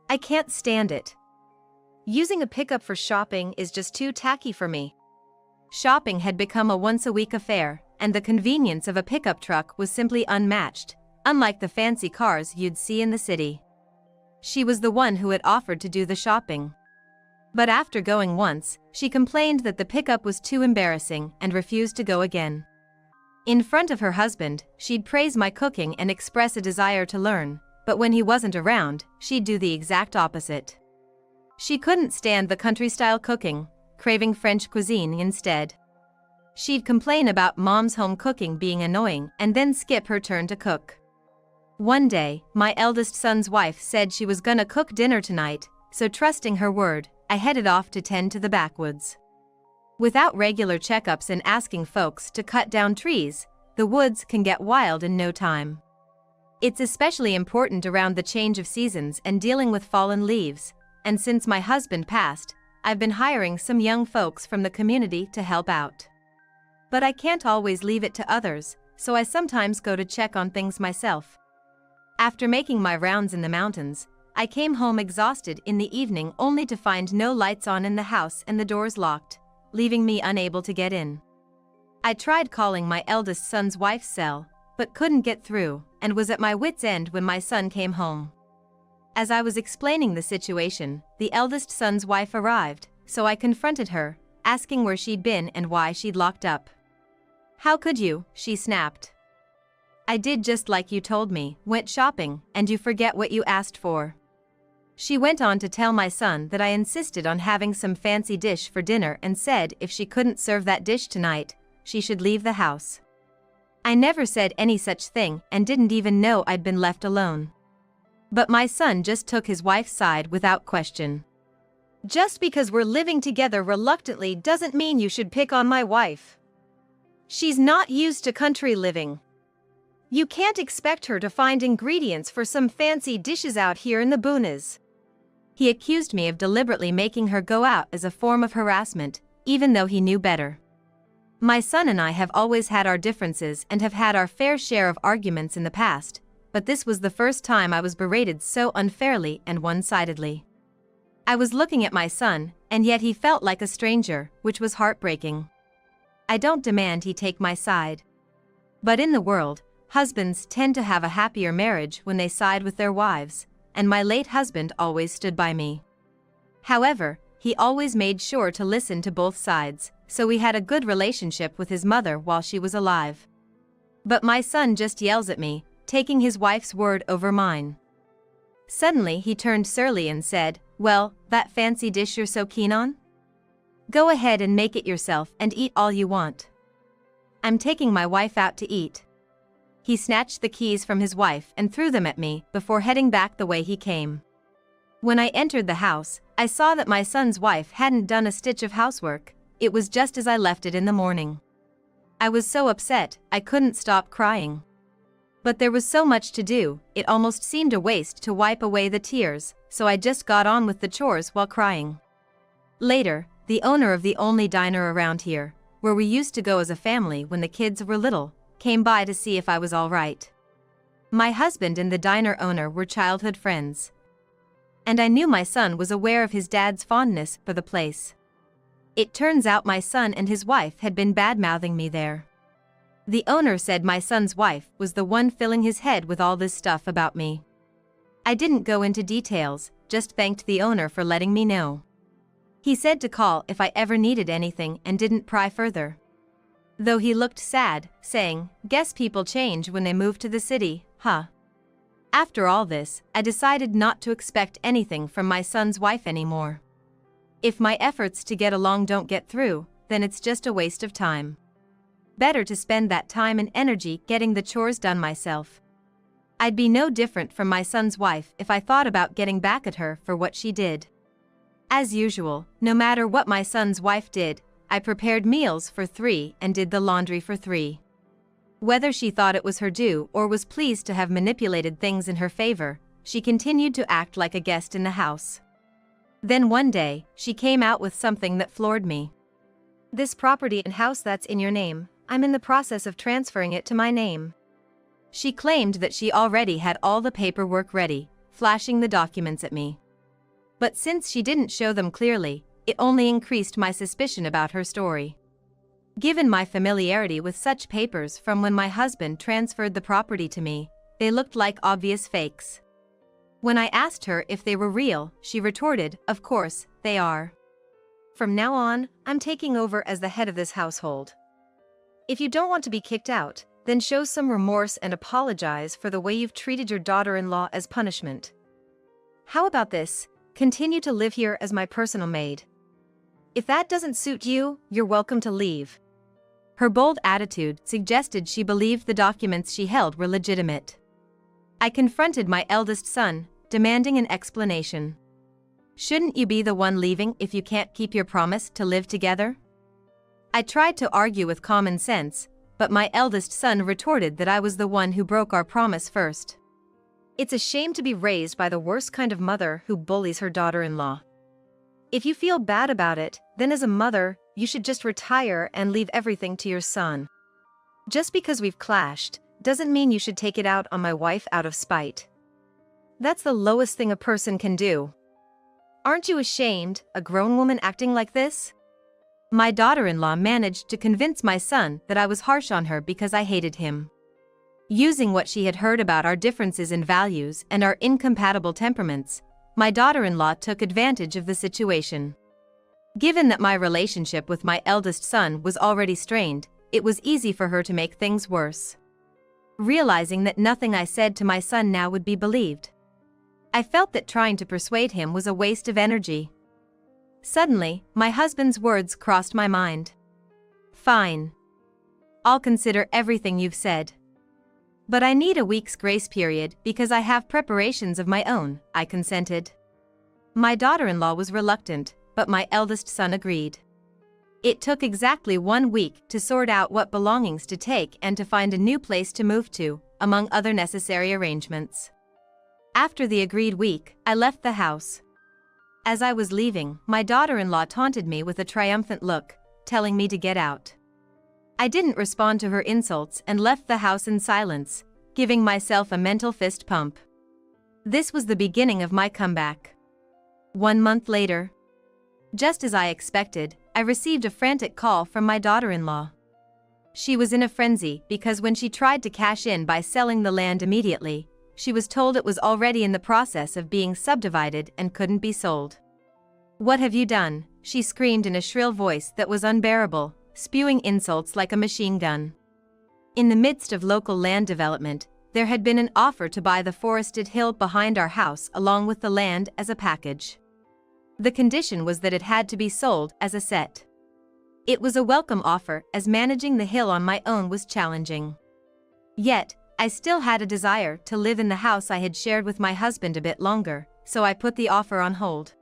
I can't stand it. Using a pickup for shopping is just too tacky for me. Shopping had become a once-a-week affair, and the convenience of a pickup truck was simply unmatched, unlike the fancy cars you'd see in the city. She was the one who had offered to do the shopping. But after going once, she complained that the pickup was too embarrassing and refused to go again. In front of her husband, she'd praise my cooking and express a desire to learn, but when he wasn't around, she'd do the exact opposite. She couldn't stand the country-style cooking, craving French cuisine instead. She'd complain about mom's home cooking being annoying and then skip her turn to cook. One day, my eldest son's wife said she was gonna cook dinner tonight, so trusting her word, I headed off to tend to the backwoods. Without regular checkups and asking folks to cut down trees, the woods can get wild in no time. It's especially important around the change of seasons and dealing with fallen leaves, and since my husband passed, I've been hiring some young folks from the community to help out. But I can't always leave it to others, so I sometimes go to check on things myself. After making my rounds in the mountains, I came home exhausted in the evening only to find no lights on in the house and the doors locked, leaving me unable to get in. I tried calling my eldest son's wife's cell, but couldn't get through, and was at my wit's end when my son came home. As I was explaining the situation, the eldest son's wife arrived, so I confronted her, asking where she'd been and why she'd locked up. "How could you?" she snapped. "I did just like you told me, went shopping, and you forget what you asked for." She went on to tell my son that I insisted on having some fancy dish for dinner and said if she couldn't serve that dish tonight, she should leave the house. I never said any such thing and didn't even know I'd been left alone. But my son just took his wife's side without question. "Just because we're living together reluctantly doesn't mean you should pick on my wife. She's not used to country living. You can't expect her to find ingredients for some fancy dishes out here in the boonies." He accused me of deliberately making her go out as a form of harassment, even though he knew better. My son and I have always had our differences and have had our fair share of arguments in the past, but this was the first time I was berated so unfairly and one-sidedly. I was looking at my son, and yet he felt like a stranger, which was heartbreaking. I don't demand he take my side. But in the world, husbands tend to have a happier marriage when they side with their wives, and my late husband always stood by me. However, he always made sure to listen to both sides, so we had a good relationship with his mother while she was alive. But my son just yells at me, taking his wife's word over mine. Suddenly he turned surly and said, "Well, that fancy dish you're so keen on? Go ahead and make it yourself and eat all you want. I'm taking my wife out to eat." He snatched the keys from his wife and threw them at me before heading back the way he came. When I entered the house, I saw that my son's wife hadn't done a stitch of housework. It was just as I left it in the morning. I was so upset, I couldn't stop crying. But there was so much to do, it almost seemed a waste to wipe away the tears, so I just got on with the chores while crying. Later, the owner of the only diner around here, where we used to go as a family when the kids were little, came by to see if I was all right. My husband and the diner owner were childhood friends. And I knew my son was aware of his dad's fondness for the place. It turns out my son and his wife had been bad-mouthing me there. The owner said my son's wife was the one filling his head with all this stuff about me. I didn't go into details, just thanked the owner for letting me know. He said to call if I ever needed anything and didn't pry further. Though he looked sad, saying, "Guess people change when they move to the city, huh?" After all this, I decided not to expect anything from my son's wife anymore. If my efforts to get along don't get through, then it's just a waste of time. Better to spend that time and energy getting the chores done myself. I'd be no different from my son's wife if I thought about getting back at her for what she did. As usual, no matter what my son's wife did, I prepared meals for 3 and did the laundry for 3. Whether she thought it was her due or was pleased to have manipulated things in her favor, she continued to act like a guest in the house. Then one day, she came out with something that floored me. This property and house that's in your name, I'm in the process of transferring it to my name. She claimed that she already had all the paperwork ready, flashing the documents at me. But since she didn't show them clearly, it only increased my suspicion about her story. Given my familiarity with such papers from when my husband transferred the property to me, they looked like obvious fakes. When I asked her if they were real, she retorted, "Of course, they are. From now on, I'm taking over as the head of this household. If you don't want to be kicked out, then show some remorse and apologize for the way you've treated your daughter-in-law as punishment. How about this? Continue to live here as my personal maid. If that doesn't suit you, you're welcome to leave." Her bold attitude suggested she believed the documents she held were legitimate. I confronted my eldest son, demanding an explanation. "Shouldn't you be the one leaving if you can't keep your promise to live together?" I tried to argue with common sense, but my eldest son retorted that I was the one who broke our promise first. It's a shame to be raised by the worst kind of mother who bullies her daughter-in-law. If you feel bad about it, then as a mother, you should just retire and leave everything to your son. Just because we've clashed, doesn't mean you should take it out on my wife out of spite. That's the lowest thing a person can do. Aren't you ashamed, a grown woman acting like this? My daughter-in-law managed to convince my son that I was harsh on her because I hated him. Using what she had heard about our differences in values and our incompatible temperaments, my daughter-in-law took advantage of the situation. Given that my relationship with my eldest son was already strained, it was easy for her to make things worse. Realizing that nothing I said to my son now would be believed, I felt that trying to persuade him was a waste of energy. Suddenly, my husband's words crossed my mind. "Fine. I'll consider everything you've said. But I need a week's grace period because I have preparations of my own," I consented. My daughter-in-law was reluctant, but my eldest son agreed. It took exactly 1 week to sort out what belongings to take and to find a new place to move to, among other necessary arrangements. After the agreed week, I left the house. As I was leaving, my daughter-in-law taunted me with a triumphant look, telling me to get out. I didn't respond to her insults and left the house in silence, giving myself a mental fist pump. This was the beginning of my comeback. 1 month later, just as I expected, I received a frantic call from my daughter-in-law. She was in a frenzy because when she tried to cash in by selling the land immediately, she was told it was already in the process of being subdivided and couldn't be sold. "What have you done?" she screamed in a shrill voice that was unbearable, spewing insults like a machine gun. In the midst of local land development, there had been an offer to buy the forested hill behind our house along with the land as a package. The condition was that it had to be sold as a set. It was a welcome offer as managing the hill on my own was challenging. Yet, I still had a desire to live in the house I had shared with my husband a bit longer, so I put the offer on hold.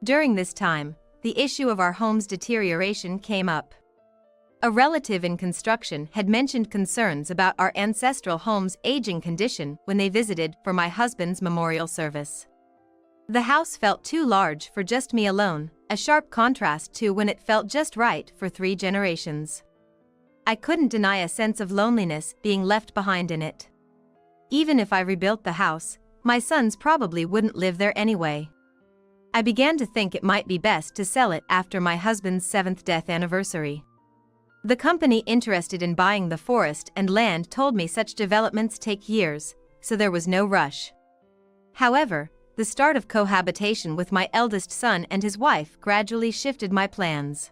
During this time, the issue of our home's deterioration came up. A relative in construction had mentioned concerns about our ancestral home's aging condition when they visited for my husband's memorial service. The house felt too large for just me alone, a sharp contrast to when it felt just right for 3 generations. I couldn't deny a sense of loneliness being left behind in it. Even if I rebuilt the house, my sons probably wouldn't live there anyway. I began to think it might be best to sell it after my husband's 7th death anniversary. The company interested in buying the forest and land told me such developments take years, so there was no rush. However, the start of cohabitation with my eldest son and his wife gradually shifted my plans.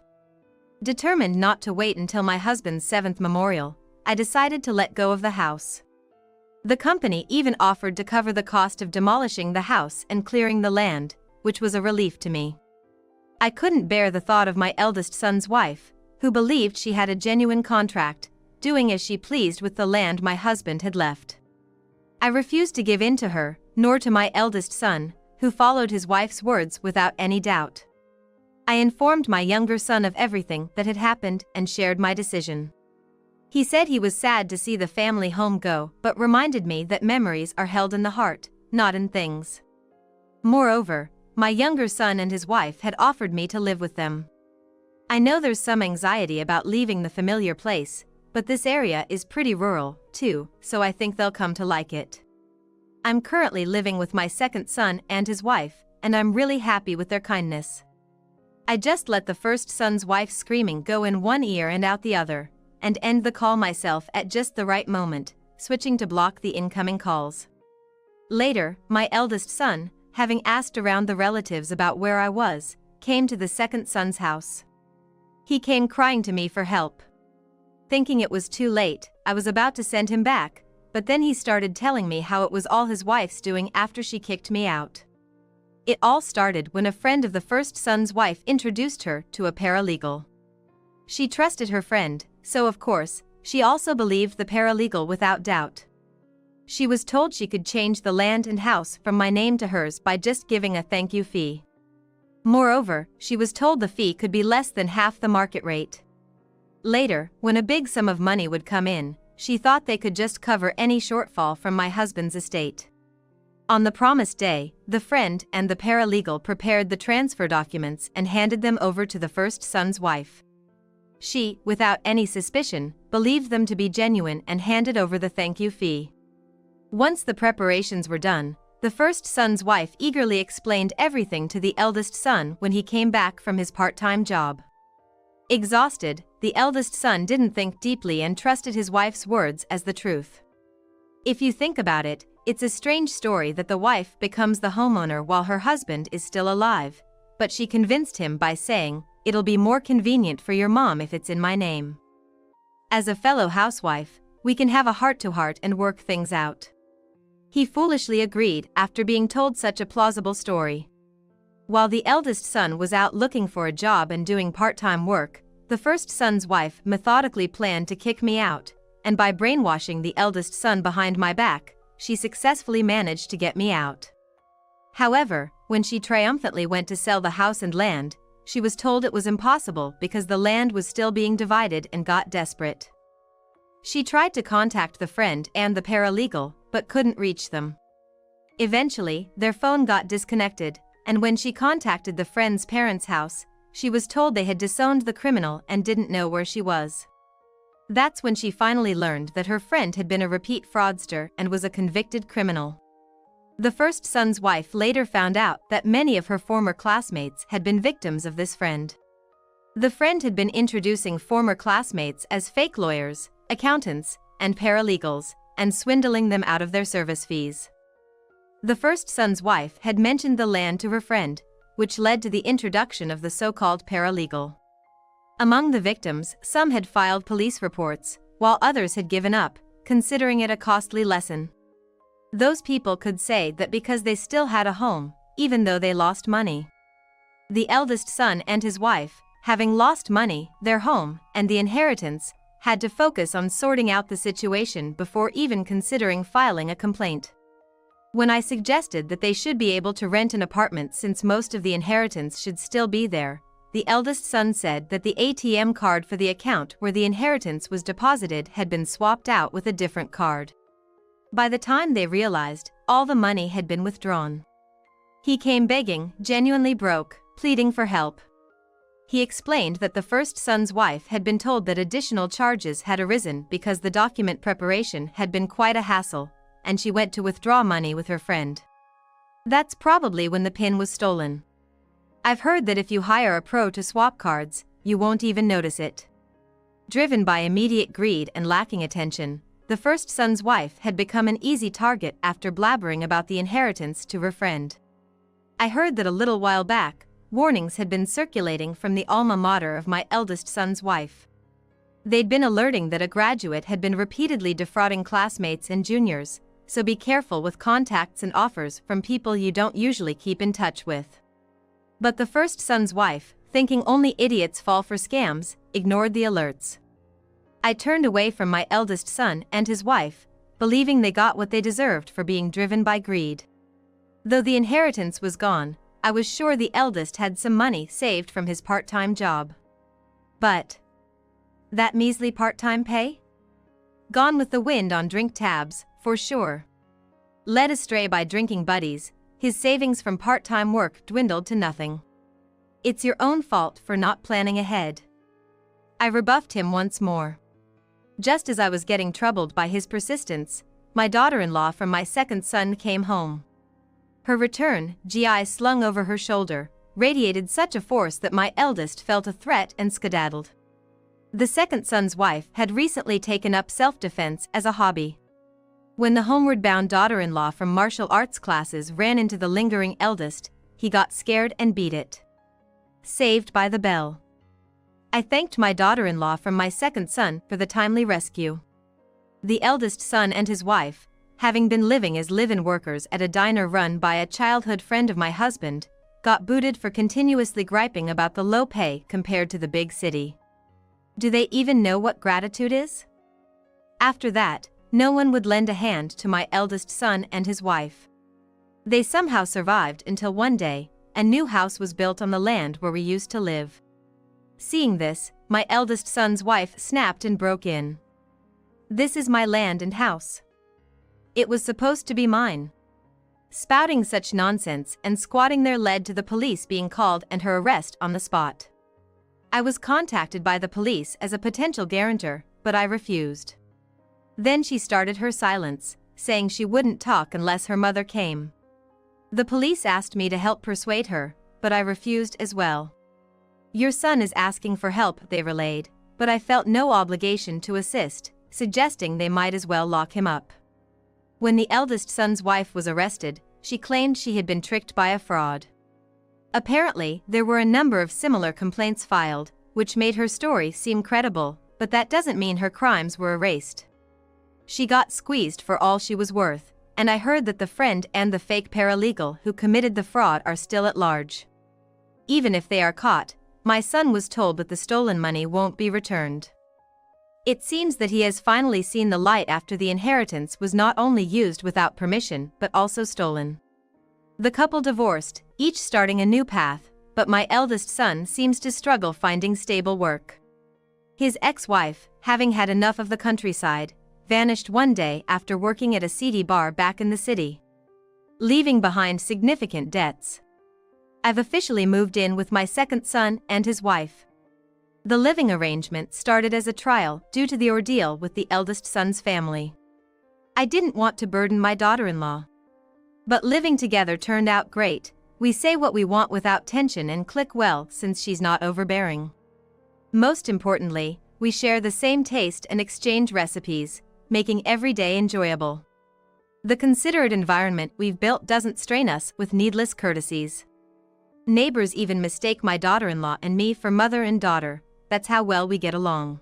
Determined not to wait until my husband's 7th memorial, I decided to let go of the house. The company even offered to cover the cost of demolishing the house and clearing the land, which was a relief to me. I couldn't bear the thought of my eldest son's wife, who believed she had a genuine contract, doing as she pleased with the land my husband had left. I refused to give in to her, nor to my eldest son, who followed his wife's words without any doubt. I informed my younger son of everything that had happened and shared my decision. He said he was sad to see the family home go, but reminded me that memories are held in the heart, not in things. Moreover, my younger son and his wife had offered me to live with them. I know there's some anxiety about leaving the familiar place, but this area is pretty rural, too, so I think they'll come to like it. I'm currently living with my second son and his wife, and I'm really happy with their kindness. I just let the first son's wife screaming go in one ear and out the other, and end the call myself at just the right moment, switching to block the incoming calls. Later, my eldest son, having asked around the relatives about where I was, came to the second son's house. He came crying to me for help. Thinking it was too late, I was about to send him back, but then he started telling me how it was all his wife's doing after she kicked me out. It all started when a friend of the first son's wife introduced her to a paralegal. She trusted her friend, so of course, she also believed the paralegal without doubt. She was told she could change the land and house from my name to hers by just giving a thank you fee. Moreover, she was told the fee could be less than half the market rate. Later, when a big sum of money would come in, she thought they could just cover any shortfall from my husband's estate. On the promised day, the friend and the paralegal prepared the transfer documents and handed them over to the first son's wife. She, without any suspicion, believed them to be genuine and handed over the thank you fee. Once the preparations were done, the first son's wife eagerly explained everything to the eldest son when he came back from his part-time job. Exhausted, the eldest son didn't think deeply and trusted his wife's words as the truth. If you think about it, it's a strange story that the wife becomes the homeowner while her husband is still alive, but she convinced him by saying, "It'll be more convenient for your mom if it's in my name." As a fellow housewife, we can have a heart-to-heart and work things out. He foolishly agreed after being told such a plausible story. While the eldest son was out looking for a job and doing part-time work, the first son's wife methodically planned to kick me out, and by brainwashing the eldest son behind my back, she successfully managed to get me out. However, when she triumphantly went to sell the house and land, she was told it was impossible because the land was still being divided and got desperate. She tried to contact the friend and the paralegal, but couldn't reach them. Eventually, their phone got disconnected, and when she contacted the friend's parents' house, she was told they had disowned the criminal and didn't know where she was. That's when she finally learned that her friend had been a repeat fraudster and was a convicted criminal. The first son's wife later found out that many of her former classmates had been victims of this friend. The friend had been introducing former classmates as fake lawyers, accountants, and paralegals, and swindling them out of their service fees. The first son's wife had mentioned the land to her friend, which led to the introduction of the so-called paralegal. Among the victims, some had filed police reports, while others had given up, considering it a costly lesson. Those people could say that because they still had a home, even though they lost money. The eldest son and his wife, having lost money, their home, and the inheritance, had to focus on sorting out the situation before even considering filing a complaint. When I suggested that they should be able to rent an apartment since most of the inheritance should still be there, the eldest son said that the ATM card for the account where the inheritance was deposited had been swapped out with a different card. By the time they realized, all the money had been withdrawn. He came begging, genuinely broke, pleading for help. He explained that the first son's wife had been told that additional charges had arisen because the document preparation had been quite a hassle, and she went to withdraw money with her friend. That's probably when the PIN was stolen. I've heard that if you hire a pro to swap cards, you won't even notice it. Driven by immediate greed and lacking attention, the first son's wife had become an easy target after blabbering about the inheritance to her friend. I heard that a little while back, warnings had been circulating from the alma mater of my eldest son's wife. They'd been alerting that a graduate had been repeatedly defrauding classmates and juniors, so be careful with contacts and offers from people you don't usually keep in touch with. But the first son's wife, thinking only idiots fall for scams, ignored the alerts. I turned away from my eldest son and his wife, believing they got what they deserved for being driven by greed. Though the inheritance was gone, I was sure the eldest had some money saved from his part-time job. But that measly part-time pay? Gone with the wind on drink tabs, for sure. Led astray by drinking buddies, his savings from part-time work dwindled to nothing. It's your own fault for not planning ahead. I rebuffed him once more. Just as I was getting troubled by his persistence, my daughter-in-law from my second son came home. Her return, GI slung over her shoulder, radiated such a force that my eldest felt a threat and skedaddled. The second son's wife had recently taken up self-defense as a hobby. When the homeward-bound daughter-in-law from martial arts classes ran into the lingering eldest, he got scared and beat it. Saved by the bell. I thanked my daughter-in-law from my second son for the timely rescue. The eldest son and his wife, having been living as live-in workers at a diner run by a childhood friend of my husband, got booted for continuously griping about the low pay compared to the big city. Do they even know what gratitude is? After that, no one would lend a hand to my eldest son and his wife. They somehow survived until one day, a new house was built on the land where we used to live. Seeing this, my eldest son's wife snapped and broke in. "This is my land and house. It was supposed to be mine." Spouting such nonsense and squatting there led to the police being called and her arrest on the spot. I was contacted by the police as a potential guarantor, but I refused. Then she started her silence, saying she wouldn't talk unless her mother came. The police asked me to help persuade her, but I refused as well. "Your son is asking for help," they relayed, but I felt no obligation to assist, suggesting they might as well lock him up. When the eldest son's wife was arrested, she claimed she had been tricked by a fraud. Apparently, there were a number of similar complaints filed, which made her story seem credible, but that doesn't mean her crimes were erased. She got squeezed for all she was worth, and I heard that the friend and the fake paralegal who committed the fraud are still at large. Even if they are caught, my son was told that the stolen money won't be returned. It seems that he has finally seen the light after the inheritance was not only used without permission but also stolen. The couple divorced, each starting a new path, but my eldest son seems to struggle finding stable work. His ex-wife, having had enough of the countryside, vanished one day after working at a seedy bar back in the city, leaving behind significant debts. I've officially moved in with my second son and his wife. The living arrangement started as a trial due to the ordeal with the eldest son's family. I didn't want to burden my daughter-in-law. But living together turned out great. We say what we want without tension and click well since she's not overbearing. Most importantly, we share the same taste and exchange recipes, making every day enjoyable. The considerate environment we've built doesn't strain us with needless courtesies. Neighbors even mistake my daughter-in-law and me for mother and daughter. That's how well we get along.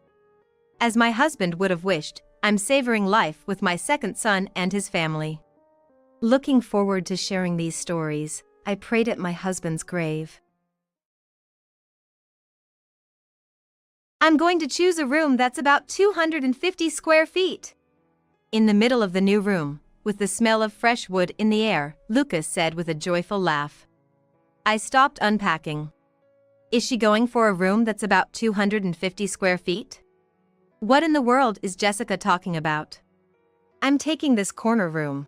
As my husband would have wished, I'm savoring life with my second son and his family. Looking forward to sharing these stories. I prayed at my husband's grave. I'm going to choose a room that's about 250 square feet. In the middle of the new room, with the smell of fresh wood in the air, Lucas said with a joyful laugh. I stopped unpacking. Is she going for a room that's about 250 square feet? What in the world is Jessica talking about? I'm taking this corner room,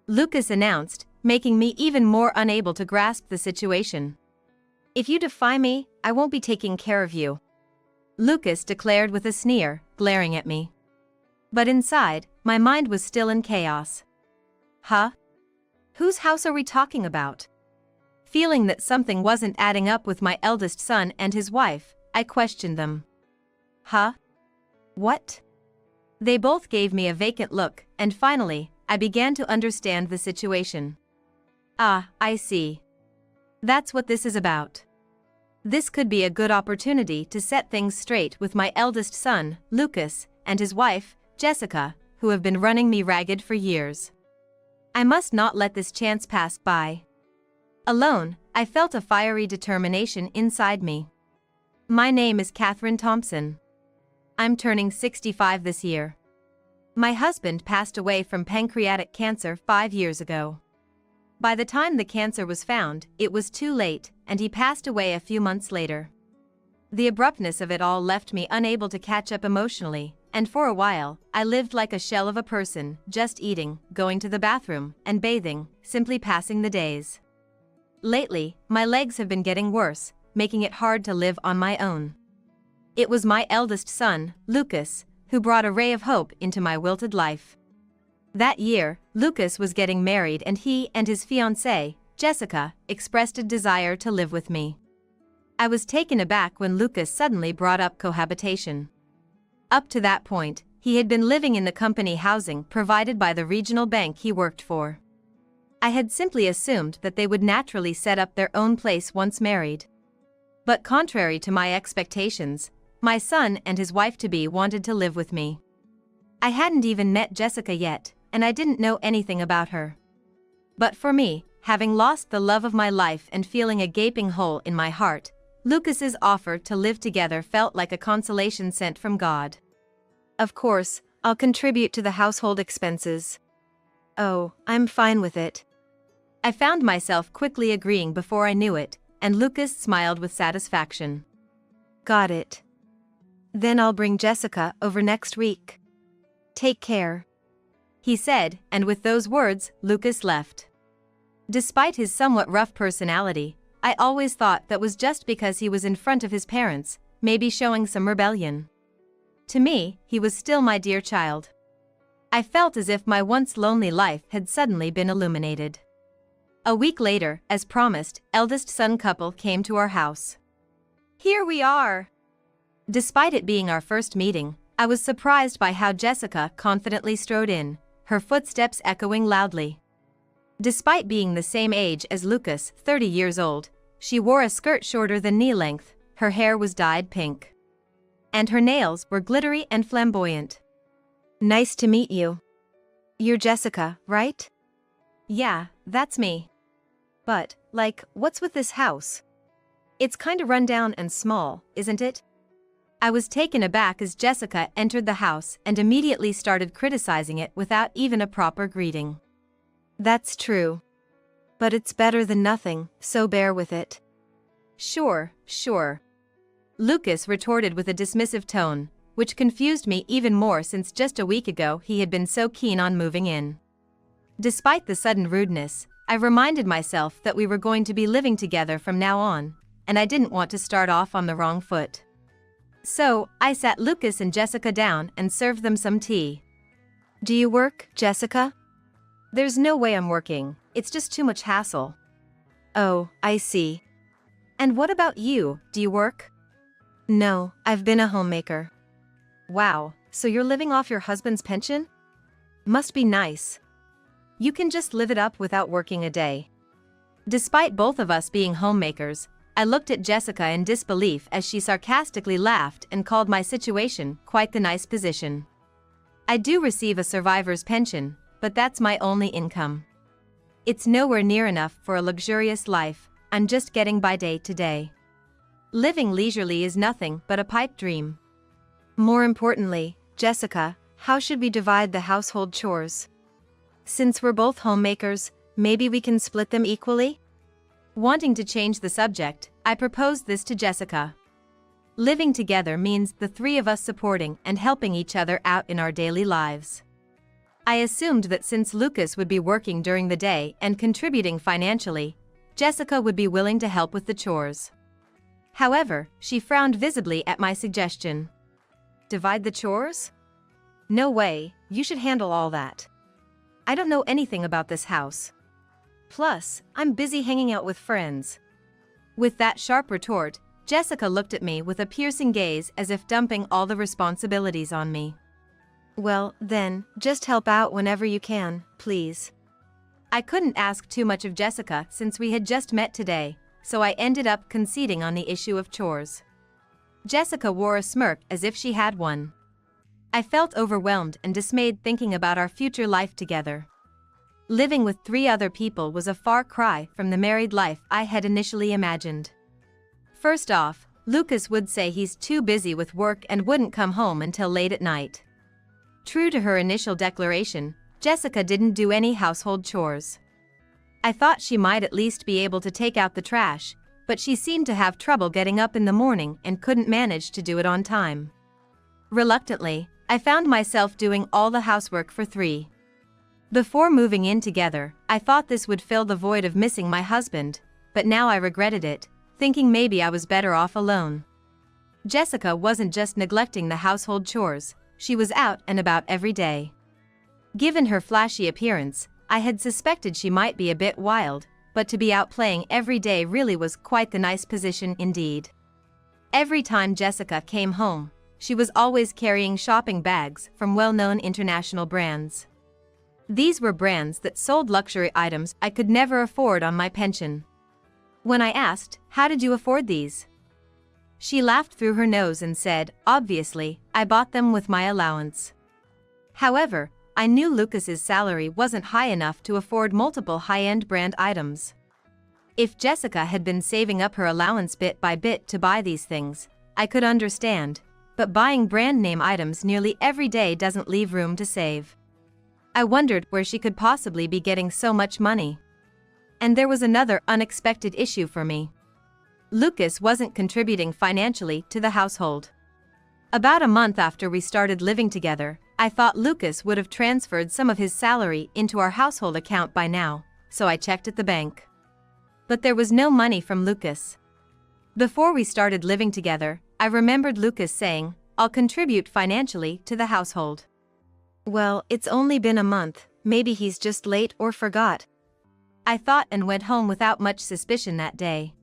Lucas announced, making me even more unable to grasp the situation. If you defy me, I won't be taking care of you, Lucas declared with a sneer, glaring at me. But inside, my mind was still in chaos. Huh? Whose house are we talking about? Feeling that something wasn't adding up with my eldest son and his wife, I questioned them. Huh? What? They both gave me a vacant look, and finally, I began to understand the situation. Ah, I see. That's what this is about. This could be a good opportunity to set things straight with my eldest son, Lucas, and his wife, Jessica, who have been running me ragged for years. I must not let this chance pass by. Alone, I felt a fiery determination inside me. My name is Catherine Thompson. I'm turning 65 this year. My husband passed away from pancreatic cancer 5 years ago. By the time the cancer was found, it was too late, and he passed away a few months later. The abruptness of it all left me unable to catch up emotionally, and for a while, I lived like a shell of a person, just eating, going to the bathroom, and bathing, simply passing the days. Lately, my legs have been getting worse, making it hard to live on my own. It was my eldest son, Lucas, who brought a ray of hope into my wilted life. That year, Lucas was getting married and he and his fiancée, Jessica, expressed a desire to live with me. I was taken aback when Lucas suddenly brought up cohabitation. Up to that point, he had been living in the company housing provided by the regional bank he worked for. I had simply assumed that they would naturally set up their own place once married. But contrary to my expectations, my son and his wife-to-be wanted to live with me. I hadn't even met Jessica yet, and I didn't know anything about her. But for me, having lost the love of my life and feeling a gaping hole in my heart, Lucas's offer to live together felt like a consolation sent from God. Of course, I'll contribute to the household expenses. Oh, I'm fine with it. I found myself quickly agreeing before I knew it, and Lucas smiled with satisfaction. Got it. Then I'll bring Jessica over next week. Take care, he said, and with those words, Lucas left. Despite his somewhat rough personality, I always thought that was just because he was in front of his parents, maybe showing some rebellion. To me, he was still my dear child. I felt as if my once lonely life had suddenly been illuminated. A week later, as promised, eldest son couple came to our house. Here we are! Despite it being our first meeting, I was surprised by how Jessica confidently strode in, her footsteps echoing loudly. Despite being the same age as Lucas, 30 years old, she wore a skirt shorter than knee length, her hair was dyed pink. And her nails were glittery and flamboyant. Nice to meet you. You're Jessica, right? Yeah, that's me. But, what's with this house? It's kinda run down and small, isn't it? I was taken aback as Jessica entered the house and immediately started criticizing it without even a proper greeting. That's true. But it's better than nothing, so bear with it. Sure. Lucas retorted with a dismissive tone, which confused me even more since just a week ago he had been so keen on moving in. Despite the sudden rudeness, I reminded myself that we were going to be living together from now on, and I didn't want to start off on the wrong foot. So, I sat Lucas and Jessica down and served them some tea. Do you work, Jessica? There's no way I'm working, it's just too much hassle. Oh, I see. And what about you, do you work? No, I've been a homemaker. Wow, so you're living off your husband's pension? Must be nice. You can just live it up without working a day. Despite both of us being homemakers, I looked at Jessica in disbelief as she sarcastically laughed and called my situation quite the nice position. I do receive a survivor's pension, but that's my only income. It's nowhere near enough for a luxurious life, I'm just getting by day to day. Living leisurely is nothing but a pipe dream. More importantly, Jessica, how should we divide the household chores? Since we're both homemakers, maybe we can split them equally? Wanting to change the subject, I proposed this to Jessica. Living together means the three of us supporting and helping each other out in our daily lives. I assumed that since Lucas would be working during the day and contributing financially, Jessica would be willing to help with the chores. However, she frowned visibly at my suggestion. Divide the chores? No way, you should handle all that. I don't know anything about this house. Plus, I'm busy hanging out with friends. With that sharp retort, Jessica looked at me with a piercing gaze as if dumping all the responsibilities on me. Well, then, just help out whenever you can, please. I couldn't ask too much of Jessica since we had just met today, so I ended up conceding on the issue of chores. Jessica wore a smirk as if she had one. I felt overwhelmed and dismayed thinking about our future life together. Living with 3 other people was a far cry from the married life I had initially imagined. First off, Lucas would say he's too busy with work and wouldn't come home until late at night. True to her initial declaration, Jessica didn't do any household chores. I thought she might at least be able to take out the trash, but she seemed to have trouble getting up in the morning and couldn't manage to do it on time. Reluctantly, I found myself doing all the housework for 3. Before moving in together, I thought this would fill the void of missing my husband, but now I regretted it, thinking maybe I was better off alone. Jessica wasn't just neglecting the household chores, she was out and about every day. Given her flashy appearance, I had suspected she might be a bit wild, but to be out playing every day really was quite the nice position indeed. Every time Jessica came home, she was always carrying shopping bags from well-known international brands. These were brands that sold luxury items I could never afford on my pension. When I asked, "How did you afford these?" she laughed through her nose and said, "Obviously, I bought them with my allowance." However, I knew Lucas's salary wasn't high enough to afford multiple high-end brand items. If Jessica had been saving up her allowance bit by bit to buy these things, I could understand, but buying brand-name items nearly every day doesn't leave room to save. I wondered where she could possibly be getting so much money. And there was another unexpected issue for me. Lucas wasn't contributing financially to the household. About a month after we started living together, I thought Lucas would have transferred some of his salary into our household account by now, so I checked at the bank. But there was no money from Lucas. Before we started living together, I remembered Lucas saying, "I'll contribute financially to the household." Well, it's only been a month, maybe he's just late or forgot, I thought, and went home without much suspicion that day.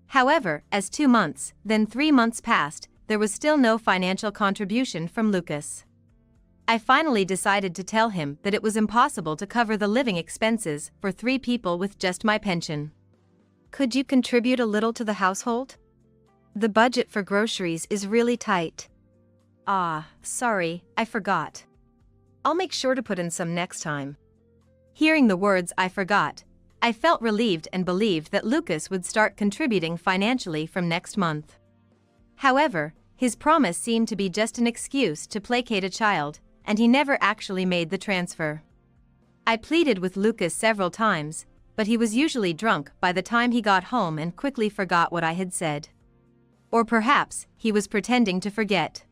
However, as 2 months, then 3 months passed, there was still no financial contribution from Lucas. I finally decided to tell him that it was impossible to cover the living expenses for 3 people with just my pension. "Could you contribute a little to the household? The budget for groceries is really tight." "Ah, sorry, I forgot. I'll make sure to put in some next time." Hearing the words "I forgot," I felt relieved and believed that Lucas would start contributing financially from next month. However, his promise seemed to be just an excuse to placate a child, and he never actually made the transfer. I pleaded with Lucas several times, but he was usually drunk by the time he got home and quickly forgot what I had said. Or perhaps he was pretending to forget.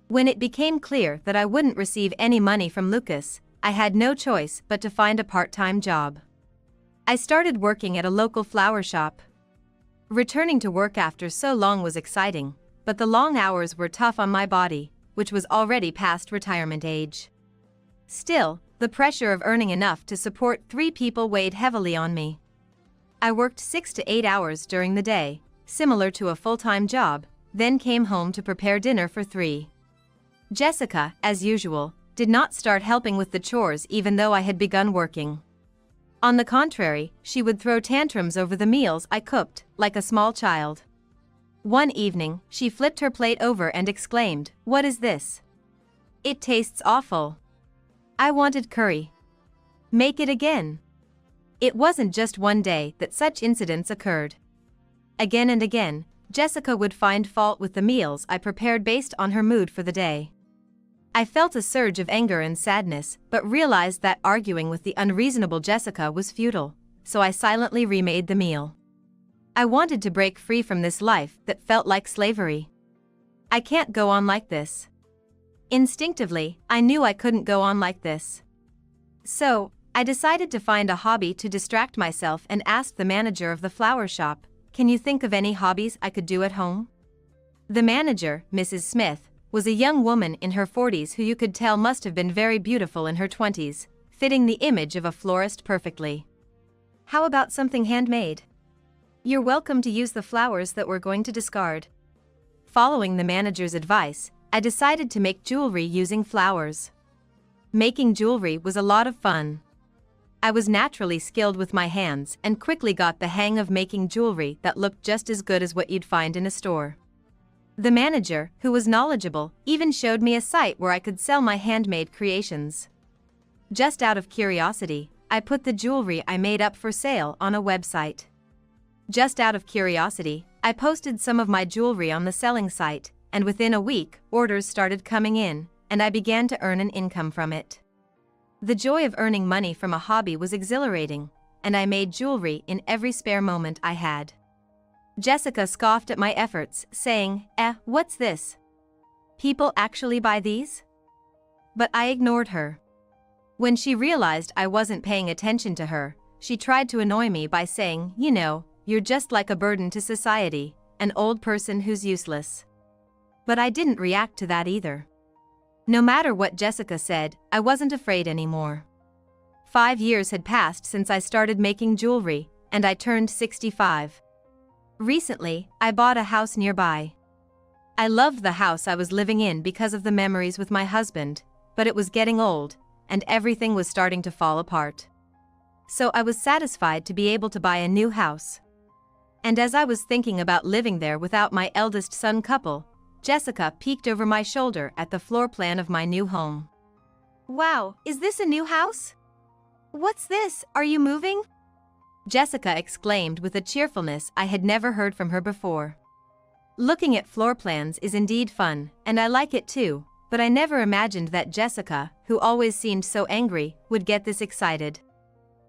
When it became clear that I wouldn't receive any money from Lucas, I had no choice but to find a part-time job. I started working at a local flower shop. Returning to work after so long was exciting, but the long hours were tough on my body, which was already past retirement age. Still, the pressure of earning enough to support 3 people weighed heavily on me. I worked 6 to 8 hours during the day, similar to a full-time job, then came home to prepare dinner for 3. Jessica, as usual, did not start helping with the chores even though I had begun working. On the contrary, she would throw tantrums over the meals I cooked, like a small child. One evening, she flipped her plate over and exclaimed, "What is this? It tastes awful. I wanted curry. Make it again." It wasn't just one day that such incidents occurred. Again and again, Jessica would find fault with the meals I prepared based on her mood for the day. I felt a surge of anger and sadness, but realized that arguing with the unreasonable Jessica was futile, so I silently remade the meal. I wanted to break free from this life that felt like slavery. I can't go on like this. Instinctively, I knew I couldn't go on like this. So, I decided to find a hobby to distract myself and asked the manager of the flower shop, "Can you think of any hobbies I could do at home?" The manager, Mrs. Smith, was a young woman in her 40s who you could tell must have been very beautiful in her 20s, fitting the image of a florist perfectly. "How about something handmade? You're welcome to use the flowers that we're going to discard." Following the manager's advice, I decided to make jewelry using flowers. Making jewelry was a lot of fun. I was naturally skilled with my hands and quickly got the hang of making jewelry that looked just as good as what you'd find in a store. The manager, who was knowledgeable, even showed me a site where I could sell my handmade creations. Just out of curiosity, I put the jewelry I made up for sale on a website. Just out of curiosity, I posted some of my jewelry on the selling site, and within a week, orders started coming in, and I began to earn an income from it. The joy of earning money from a hobby was exhilarating, and I made jewelry in every spare moment I had. Jessica scoffed at my efforts, saying, "What's this? People actually buy these?" But I ignored her. When she realized I wasn't paying attention to her, she tried to annoy me by saying, you're just like a burden to society, an old person who's useless." But I didn't react to that either. No matter what Jessica said, I wasn't afraid anymore. 5 years had passed since I started making jewelry, and I turned 65. Recently, I bought a house nearby. I loved the house I was living in because of the memories with my husband, but it was getting old, and everything was starting to fall apart. So I was satisfied to be able to buy a new house. And as I was thinking about living there without my eldest son couple, Jessica peeked over my shoulder at the floor plan of my new home. "Wow, is this a new house? What's this, are you moving?" Jessica exclaimed with a cheerfulness I had never heard from her before. Looking at floor plans is indeed fun, and I like it too, but I never imagined that Jessica, who always seemed so angry, would get this excited.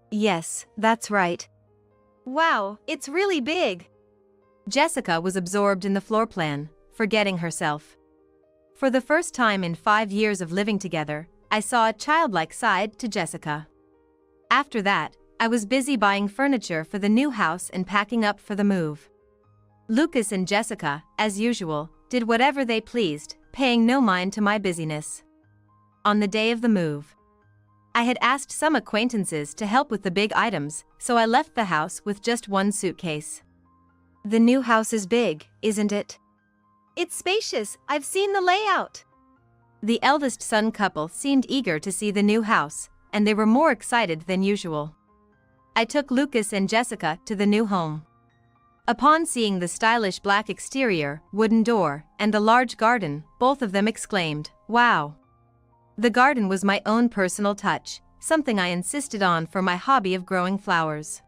"Yes, that's right. Wow, it's really big." Jessica was absorbed in the floor plan, forgetting herself. For the first time in 5 years of living together, I saw a childlike side to Jessica. After that, I was busy buying furniture for the new house and packing up for the move. Lucas and Jessica, as usual, did whatever they pleased, paying no mind to my busyness. On the day of the move, I had asked some acquaintances to help with the big items, so I left the house with just one suitcase. "The new house is big, isn't it?" "It's spacious, I've seen the layout." The eldest son couple seemed eager to see the new house, and they were more excited than usual. I took Lucas and Jessica to the new home. Upon seeing the stylish black exterior, wooden door, and the large garden, both of them exclaimed, "Wow!" The garden was my own personal touch, something I insisted on for my hobby of growing flowers.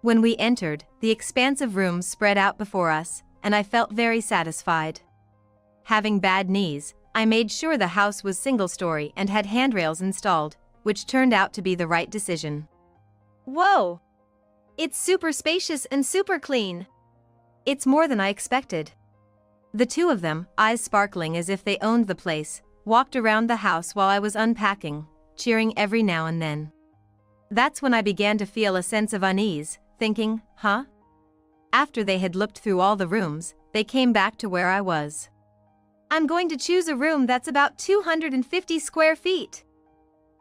When we entered, the expansive rooms spread out before us, and I felt very satisfied. Having bad knees, I made sure the house was single-story and had handrails installed, which turned out to be the right decision. "Whoa! It's super spacious and super clean." "It's more than I expected." The two of them, eyes sparkling as if they owned the place, walked around the house while I was unpacking, cheering every now and then. That's when I began to feel a sense of unease, thinking, huh? After they had looked through all the rooms, they came back to where I was. "I'm going to choose a room that's about 250 square feet.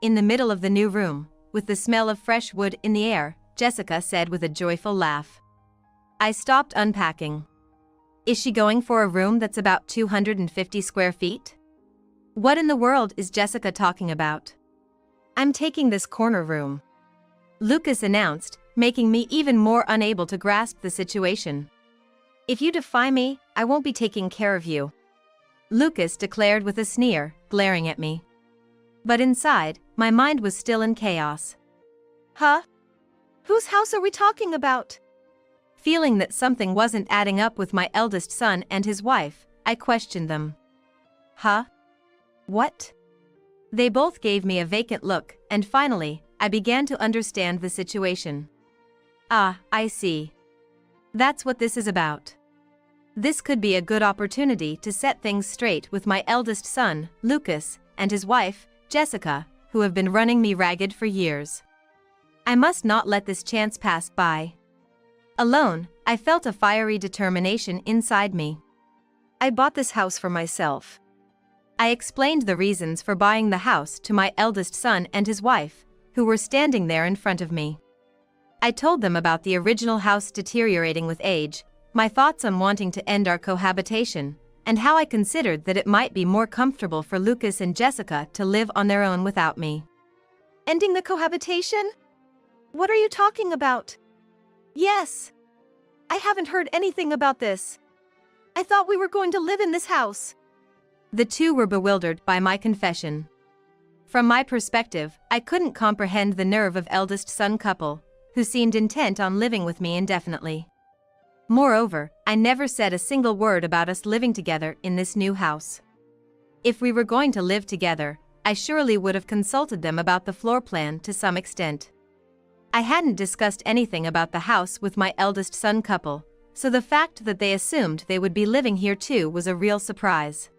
In the middle of the new room, with the smell of fresh wood in the air, Jessica said with a joyful laugh. I stopped unpacking. "Is she going for a room that's about 250 square feet? What in the world is Jessica talking about?" "I'm taking this corner room," Lucas announced, making me even more unable to grasp the situation. "If you defy me, I won't be taking care of you," Lucas declared with a sneer, glaring at me. But inside, my mind was still in chaos. "Huh? Whose house are we talking about?" Feeling that something wasn't adding up with my eldest son and his wife, I questioned them. "Huh? What?" They both gave me a vacant look, and finally, I began to understand the situation. "Ah, I see. That's what this is about." This could be a good opportunity to set things straight with my eldest son, Lucas, and his wife, Jessica, who have been running me ragged for years. I must not let this chance pass by. Alone, I felt a fiery determination inside me. "I bought this house for myself." I explained the reasons for buying the house to my eldest son and his wife, who were standing there in front of me. I told them about the original house deteriorating with age, my thoughts on wanting to end our cohabitation, and how I considered that it might be more comfortable for Lucas and Jessica to live on their own without me. "Ending the cohabitation? What are you talking about?" "Yes. I haven't heard anything about this. I thought we were going to live in this house." The two were bewildered by my confession. From my perspective, I couldn't comprehend the nerve of eldest son couple, who seemed intent on living with me indefinitely. Moreover, I never said a single word about us living together in this new house. If we were going to live together, I surely would have consulted them about the floor plan to some extent. I hadn't discussed anything about the house with my eldest son couple, so the fact that they assumed they would be living here too was a real surprise.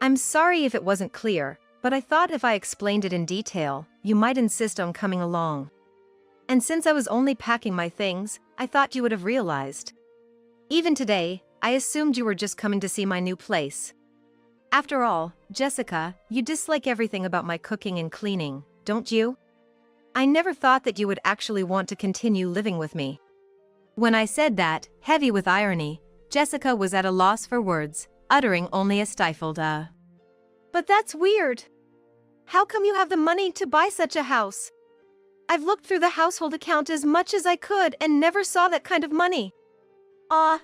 "I'm sorry if it wasn't clear, but I thought if I explained it in detail, you might insist on coming along." And since I was only packing my things, I thought you would have realized. Even today, I assumed you were just coming to see my new place. After all, Jessica, you dislike everything about my cooking and cleaning, don't you? I never thought that you would actually want to continue living with me. When I said that, heavy with irony, Jessica was at a loss for words, uttering only a stifled But that's weird. How come you have the money to buy such a house? I've looked through the household account as much as I could and never saw that kind of money.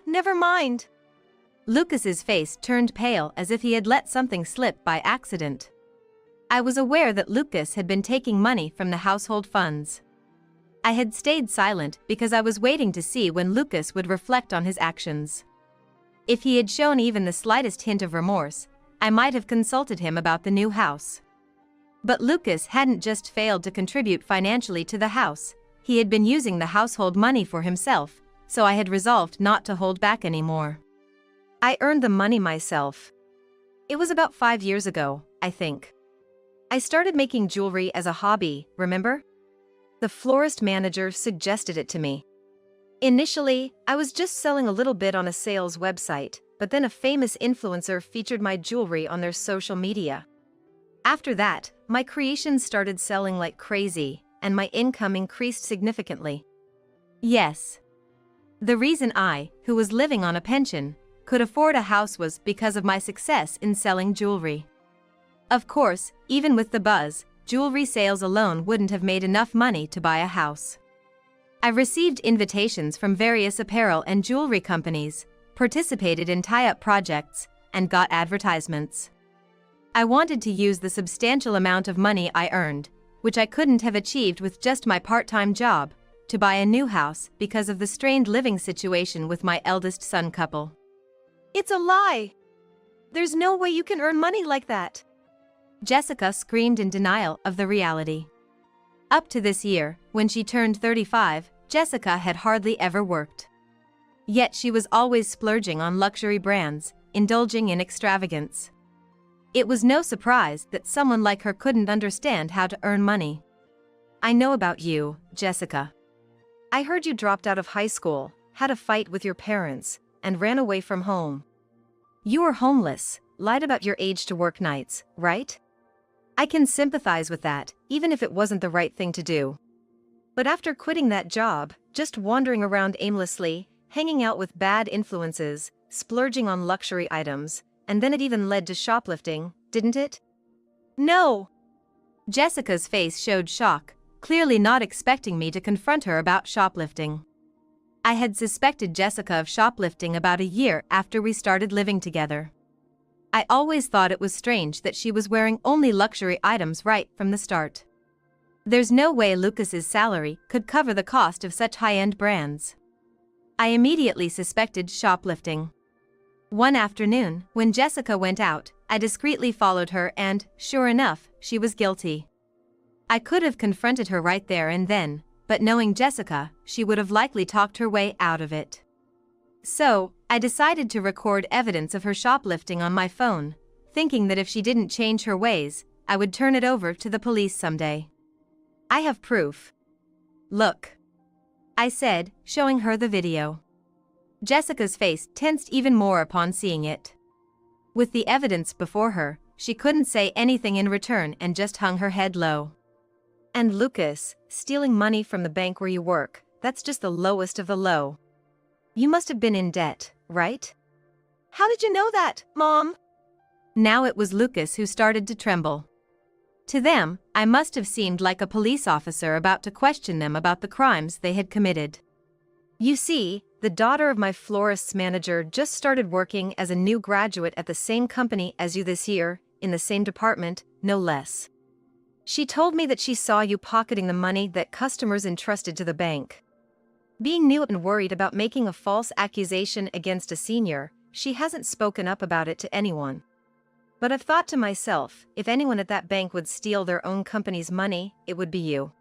Never mind. Lucas's face turned pale as if he had let something slip by accident. I was aware that Lucas had been taking money from the household funds. I had stayed silent because I was waiting to see when Lucas would reflect on his actions. If he had shown even the slightest hint of remorse, I might have consulted him about the new house. But Lucas hadn't just failed to contribute financially to the house, he had been using the household money for himself, so I had resolved not to hold back anymore. I earned the money myself. It was about 5 years ago, I think. I started making jewelry as a hobby, remember? The florist manager suggested it to me. Initially, I was just selling a little bit on a sales website, but then a famous influencer featured my jewelry on their social media. After that, my creations started selling like crazy, and my income increased significantly. Yes. The reason I, who was living on a pension, could afford a house was because of my success in selling jewelry. Of course, even with the buzz, jewelry sales alone wouldn't have made enough money to buy a house. I received invitations from various apparel and jewelry companies, participated in tie-up projects, and got advertisements. I wanted to use the substantial amount of money I earned, which I couldn't have achieved with just my part-time job, to buy a new house because of the strained living situation with my eldest son couple. It's a lie! There's no way you can earn money like that! Jessica screamed in denial of the reality. Up to this year, when she turned 35, Jessica had hardly ever worked. Yet she was always splurging on luxury brands, indulging in extravagance. It was no surprise that someone like her couldn't understand how to earn money. I know about you, Jessica. I heard you dropped out of high school, had a fight with your parents, and ran away from home. You were homeless, lied about your age to work nights, right? I can sympathize with that, even if it wasn't the right thing to do. But after quitting that job, just wandering around aimlessly, hanging out with bad influences, splurging on luxury items, and then it even led to shoplifting, didn't it? No! Jessica's face showed shock, clearly not expecting me to confront her about shoplifting. I had suspected Jessica of shoplifting about a year after we started living together. I always thought it was strange that she was wearing only luxury items right from the start. There's no way Lucas's salary could cover the cost of such high-end brands. I immediately suspected shoplifting. One afternoon, when Jessica went out, I discreetly followed her and, sure enough, she was guilty. I could have confronted her right there and then, but knowing Jessica, she would have likely talked her way out of it. So, I decided to record evidence of her shoplifting on my phone, thinking that if she didn't change her ways, I would turn it over to the police someday. I have proof. Look. I said, showing her the video. Jessica's face tensed even more upon seeing it. With the evidence before her, she couldn't say anything in return and just hung her head low. And Lucas, stealing money from the bank where you work, that's just the lowest of the low. You must have been in debt, right? How did you know that, Mom? Now it was Lucas who started to tremble. To them, I must have seemed like a police officer about to question them about the crimes they had committed. You see, the daughter of my florist's manager just started working as a new graduate at the same company as you this year, in the same department, no less. She told me that she saw you pocketing the money that customers entrusted to the bank. Being new and worried about making a false accusation against a senior, she hasn't spoken up about it to anyone. But I've thought to myself, if anyone at that bank would steal their own company's money, it would be you.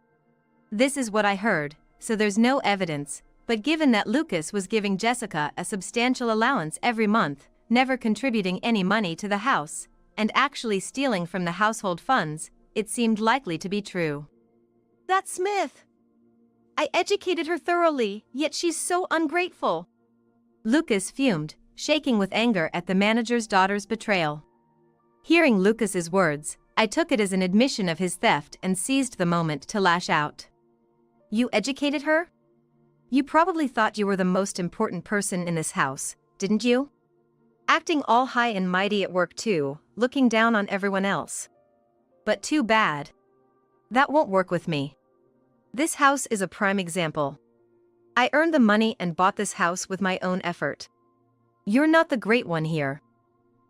This is what I heard, so there's no evidence, but given that Lucas was giving Jessica a substantial allowance every month, never contributing any money to the house, and actually stealing from the household funds, it seemed likely to be true. That's Smith! I educated her thoroughly, yet she's so ungrateful. Lucas fumed, shaking with anger at the manager's daughter's betrayal. Hearing Lucas's words, I took it as an admission of his theft and seized the moment to lash out. You educated her? You probably thought you were the most important person in this house, didn't you? Acting all high and mighty at work too, looking down on everyone else. But too bad. That won't work with me. This house is a prime example. I earned the money and bought this house with my own effort. You're not the great one here.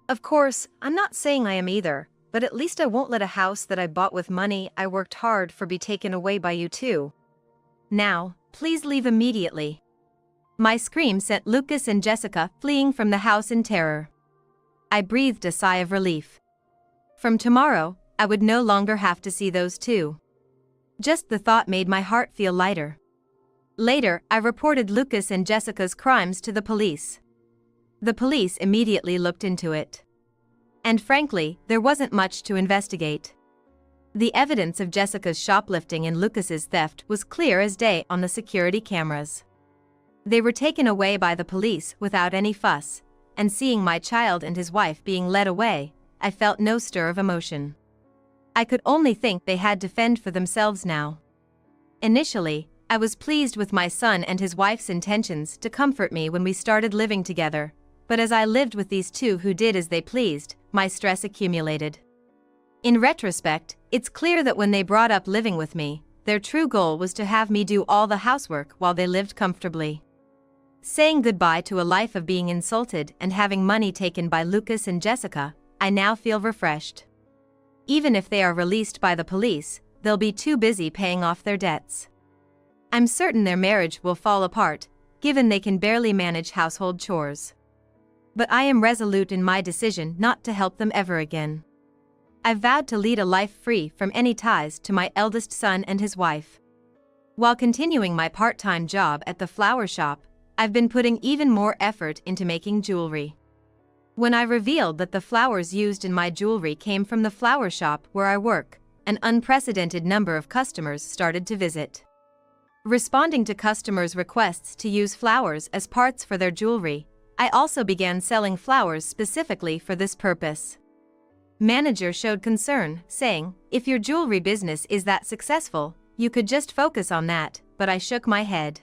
Of course, I'm not saying I am either, but at least I won't let a house that I bought with money I worked hard for be taken away by you too. Now, please leave immediately. My scream sent Lucas and Jessica fleeing from the house in terror. I breathed a sigh of relief. From tomorrow, I would no longer have to see those two. Just the thought made my heart feel lighter. Later, I reported Lucas and Jessica's crimes to the police. The police immediately looked into it. And frankly, there wasn't much to investigate. The evidence of Jessica's shoplifting and Lucas's theft was clear as day on the security cameras. They were taken away by the police without any fuss, and seeing my child and his wife being led away, I felt no stir of emotion. I could only think they had to fend for themselves now. Initially, I was pleased with my son and his wife's intentions to comfort me when we started living together, but as I lived with these two who did as they pleased, my stress accumulated. In retrospect, it's clear that when they brought up living with me, their true goal was to have me do all the housework while they lived comfortably. Saying goodbye to a life of being insulted and having money taken by Lucas and Jessica, I now feel refreshed. Even if they are released by the police, they'll be too busy paying off their debts. I'm certain their marriage will fall apart, given they can barely manage household chores. But I am resolute in my decision not to help them ever again. I've vowed to lead a life free from any ties to my eldest son and his wife. While continuing my part-time job at the flower shop, I've been putting even more effort into making jewelry. When I revealed that the flowers used in my jewelry came from the flower shop where I work, an unprecedented number of customers started to visit. Responding to customers' requests to use flowers as parts for their jewelry, I also began selling flowers specifically for this purpose. Manager showed concern, saying, "If your jewelry business is that successful, you could just focus on that," but I shook my head.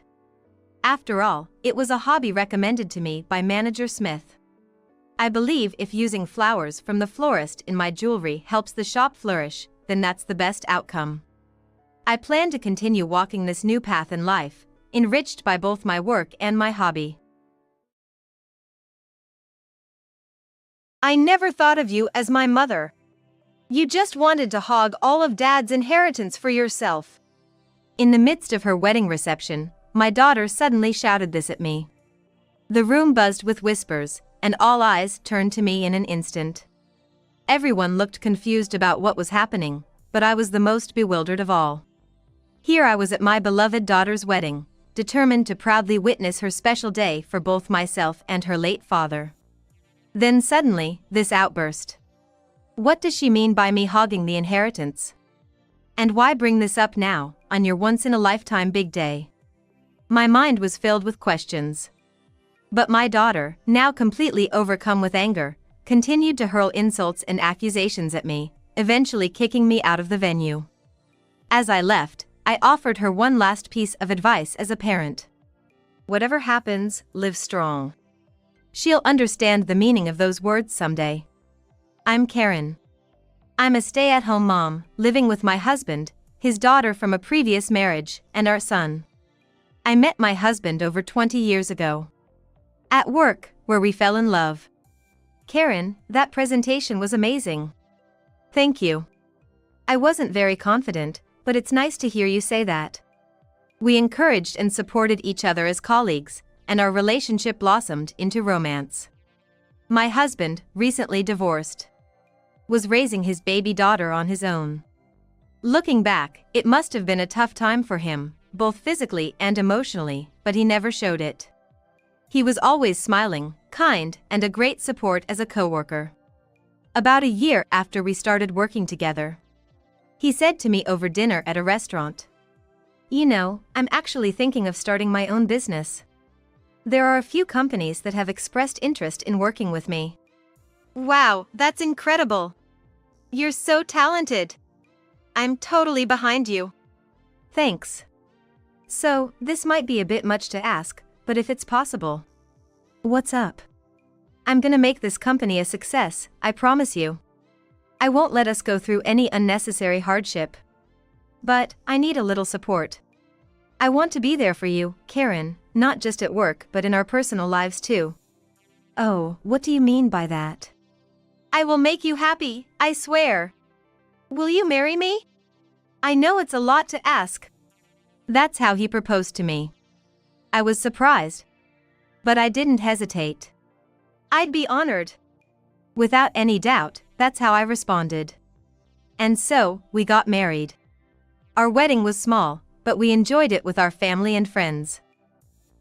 After all, it was a hobby recommended to me by Manager Smith. I believe if using flowers from the florist in my jewelry helps the shop flourish, then that's the best outcome. I plan to continue walking this new path in life, enriched by both my work and my hobby. I never thought of you as my mother. You just wanted to hog all of Dad's inheritance for yourself. In the midst of her wedding reception, my daughter suddenly shouted this at me. The room buzzed with whispers, and all eyes turned to me in an instant. Everyone looked confused about what was happening, but I was the most bewildered of all. Here I was at my beloved daughter's wedding, determined to proudly witness her special day for both myself and her late father. Then suddenly, this outburst. What does she mean by me hogging the inheritance? And why bring this up now, on your once-in-a-lifetime big day? My mind was filled with questions. But my daughter, now completely overcome with anger, continued to hurl insults and accusations at me, eventually kicking me out of the venue. As I left, I offered her one last piece of advice as a parent. Whatever happens, live strong. She'll understand the meaning of those words someday. I'm Karen. I'm a stay-at-home mom, living with my husband, his daughter from a previous marriage, and our son. I met my husband over 20 years ago. At work, where we fell in love. Karen, that presentation was amazing. Thank you. I wasn't very confident, but it's nice to hear you say that. We encouraged and supported each other as colleagues, and our relationship blossomed into romance. My husband, recently divorced, was raising his baby daughter on his own. Looking back, it must have been a tough time for him, both physically and emotionally, but he never showed it. He was always smiling, kind, and a great support as a coworker. About a year after we started working together, he said to me over dinner at a restaurant, I'm actually thinking of starting my own business. There are a few companies that have expressed interest in working with me. Wow, that's incredible. You're so talented. I'm totally behind you. Thanks. So, this might be a bit much to ask, but if it's possible. What's up? I'm gonna make this company a success, I promise you. I won't let us go through any unnecessary hardship. But, I need a little support. I want to be there for you, Karen, not just at work but in our personal lives too. Oh, what do you mean by that? I will make you happy, I swear. Will you marry me? I know it's a lot to ask. That's how he proposed to me. I was surprised. But I didn't hesitate. I'd be honored. Without any doubt, that's how I responded. And so, we got married. Our wedding was small, but we enjoyed it with our family and friends.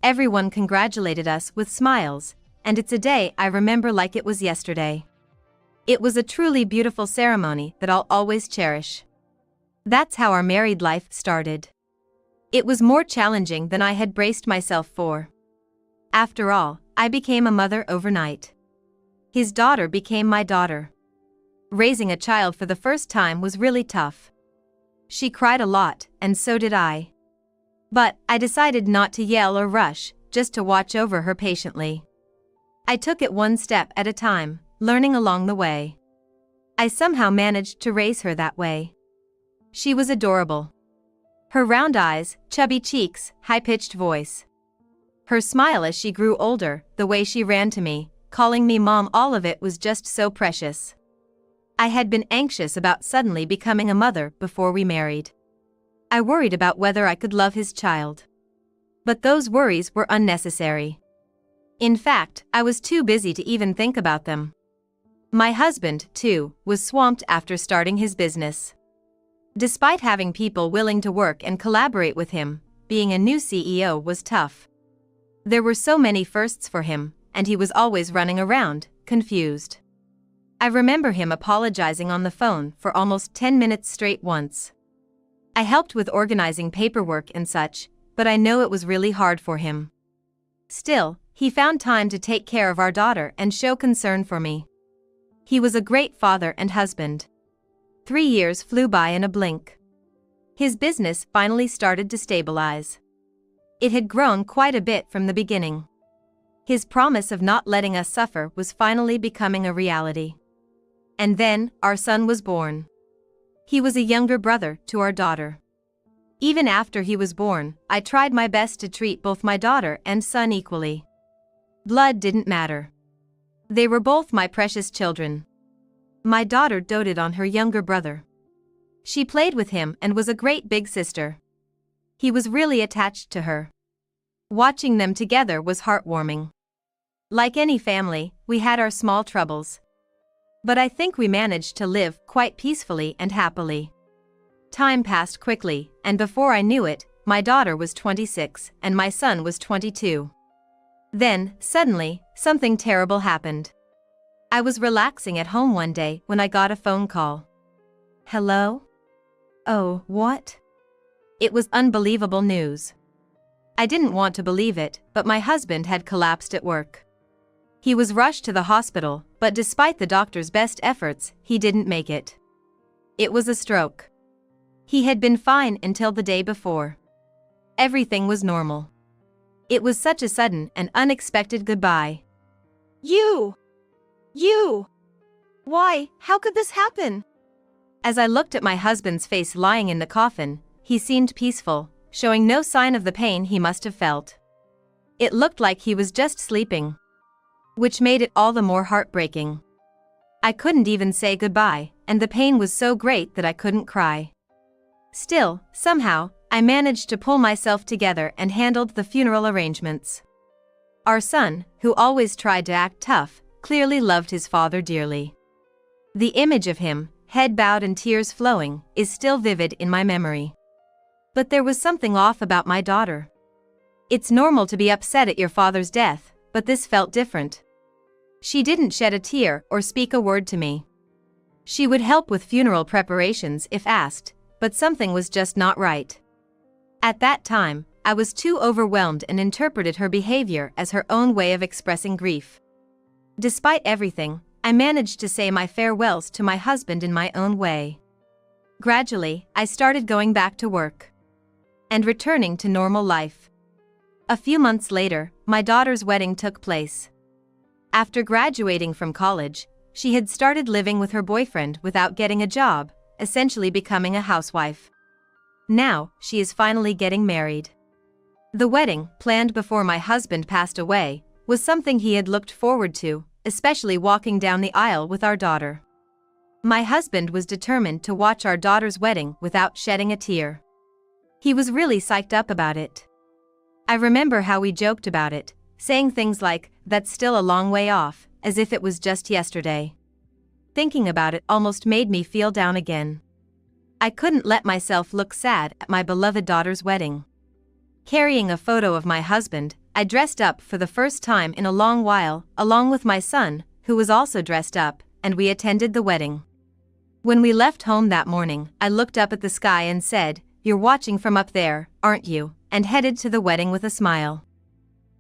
Everyone congratulated us with smiles, and it's a day I remember like it was yesterday. It was a truly beautiful ceremony that I'll always cherish. That's how our married life started. It was more challenging than I had braced myself for. After all, I became a mother overnight. His daughter became my daughter. Raising a child for the first time was really tough. She cried a lot, and so did I. But I decided not to yell or rush, just to watch over her patiently. I took it one step at a time, learning along the way. I somehow managed to raise her that way. She was adorable. Her round eyes, chubby cheeks, high-pitched voice. Her smile as she grew older, the way she ran to me, calling me mom, all of it was just so precious. I had been anxious about suddenly becoming a mother before we married. I worried about whether I could love his child. But those worries were unnecessary. In fact, I was too busy to even think about them. My husband, too, was swamped after starting his business. Despite having people willing to work and collaborate with him, being a new CEO was tough. There were so many firsts for him, and he was always running around, confused. I remember him apologizing on the phone for almost 10 minutes straight once. I helped with organizing paperwork and such, but I know it was really hard for him. Still, he found time to take care of our daughter and show concern for me. He was a great father and husband. 3 years flew by in a blink. His business finally started to stabilize. It had grown quite a bit from the beginning. His promise of not letting us suffer was finally becoming a reality. And then, our son was born. He was a younger brother to our daughter. Even after he was born, I tried my best to treat both my daughter and son equally. Blood didn't matter. They were both my precious children. My daughter doted on her younger brother. She played with him and was a great big sister. He was really attached to her. Watching them together was heartwarming. Like any family, we had our small troubles. But I think we managed to live quite peacefully and happily. Time passed quickly, and before I knew it, my daughter was 26 and my son was 22. Then, suddenly, something terrible happened. I was relaxing at home one day when I got a phone call. Hello? Oh, what? It was unbelievable news. I didn't want to believe it, but my husband had collapsed at work. He was rushed to the hospital, but despite the doctor's best efforts, he didn't make it. It was a stroke. He had been fine until the day before. Everything was normal. It was such a sudden and unexpected goodbye. You! Why, how could this happen? As I looked at my husband's face lying in the coffin, he seemed peaceful, showing no sign of the pain he must have felt. It looked like he was just sleeping. Which made it all the more heartbreaking. I couldn't even say goodbye, and the pain was so great that I couldn't cry. Still, somehow, I managed to pull myself together and handled the funeral arrangements. Our son, who always tried to act tough, clearly loved his father dearly. The image of him, head bowed and tears flowing, is still vivid in my memory. But there was something off about my daughter. It's normal to be upset at your father's death, but this felt different. She didn't shed a tear or speak a word to me. She would help with funeral preparations if asked, but something was just not right. At that time, I was too overwhelmed and interpreted her behavior as her own way of expressing grief. Despite everything, I managed to say my farewells to my husband in my own way. Gradually, I started going back to work and returning to normal life. A few months later, my daughter's wedding took place. After graduating from college, she had started living with her boyfriend without getting a job, essentially becoming a housewife. Now, she is finally getting married. The wedding, planned before my husband passed away, was something he had looked forward to, especially walking down the aisle with our daughter. My husband was determined to watch our daughter's wedding without shedding a tear. He was really psyched up about it. I remember how we joked about it, saying things like, "That's still a long way off," as if it was just yesterday. Thinking about it almost made me feel down again. I couldn't let myself look sad at my beloved daughter's wedding. Carrying a photo of my husband, I dressed up for the first time in a long while, along with my son, who was also dressed up, and we attended the wedding. When we left home that morning, I looked up at the sky and said, "You're watching from up there, aren't you?" and headed to the wedding with a smile.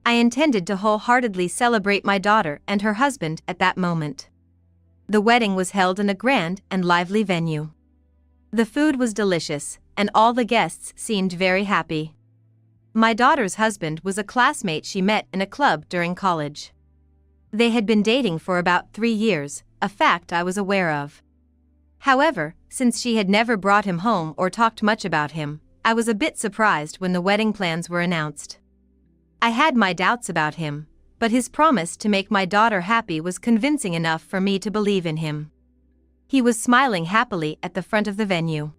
I intended to wholeheartedly celebrate my daughter and her husband at that moment. The wedding was held in a grand and lively venue. The food was delicious, and all the guests seemed very happy. My daughter's husband was a classmate she met in a club during college. They had been dating for about 3 years, a fact I was aware of. However, since she had never brought him home or talked much about him, I was a bit surprised when the wedding plans were announced. I had my doubts about him, but his promise to make my daughter happy was convincing enough for me to believe in him. He was smiling happily at the front of the venue.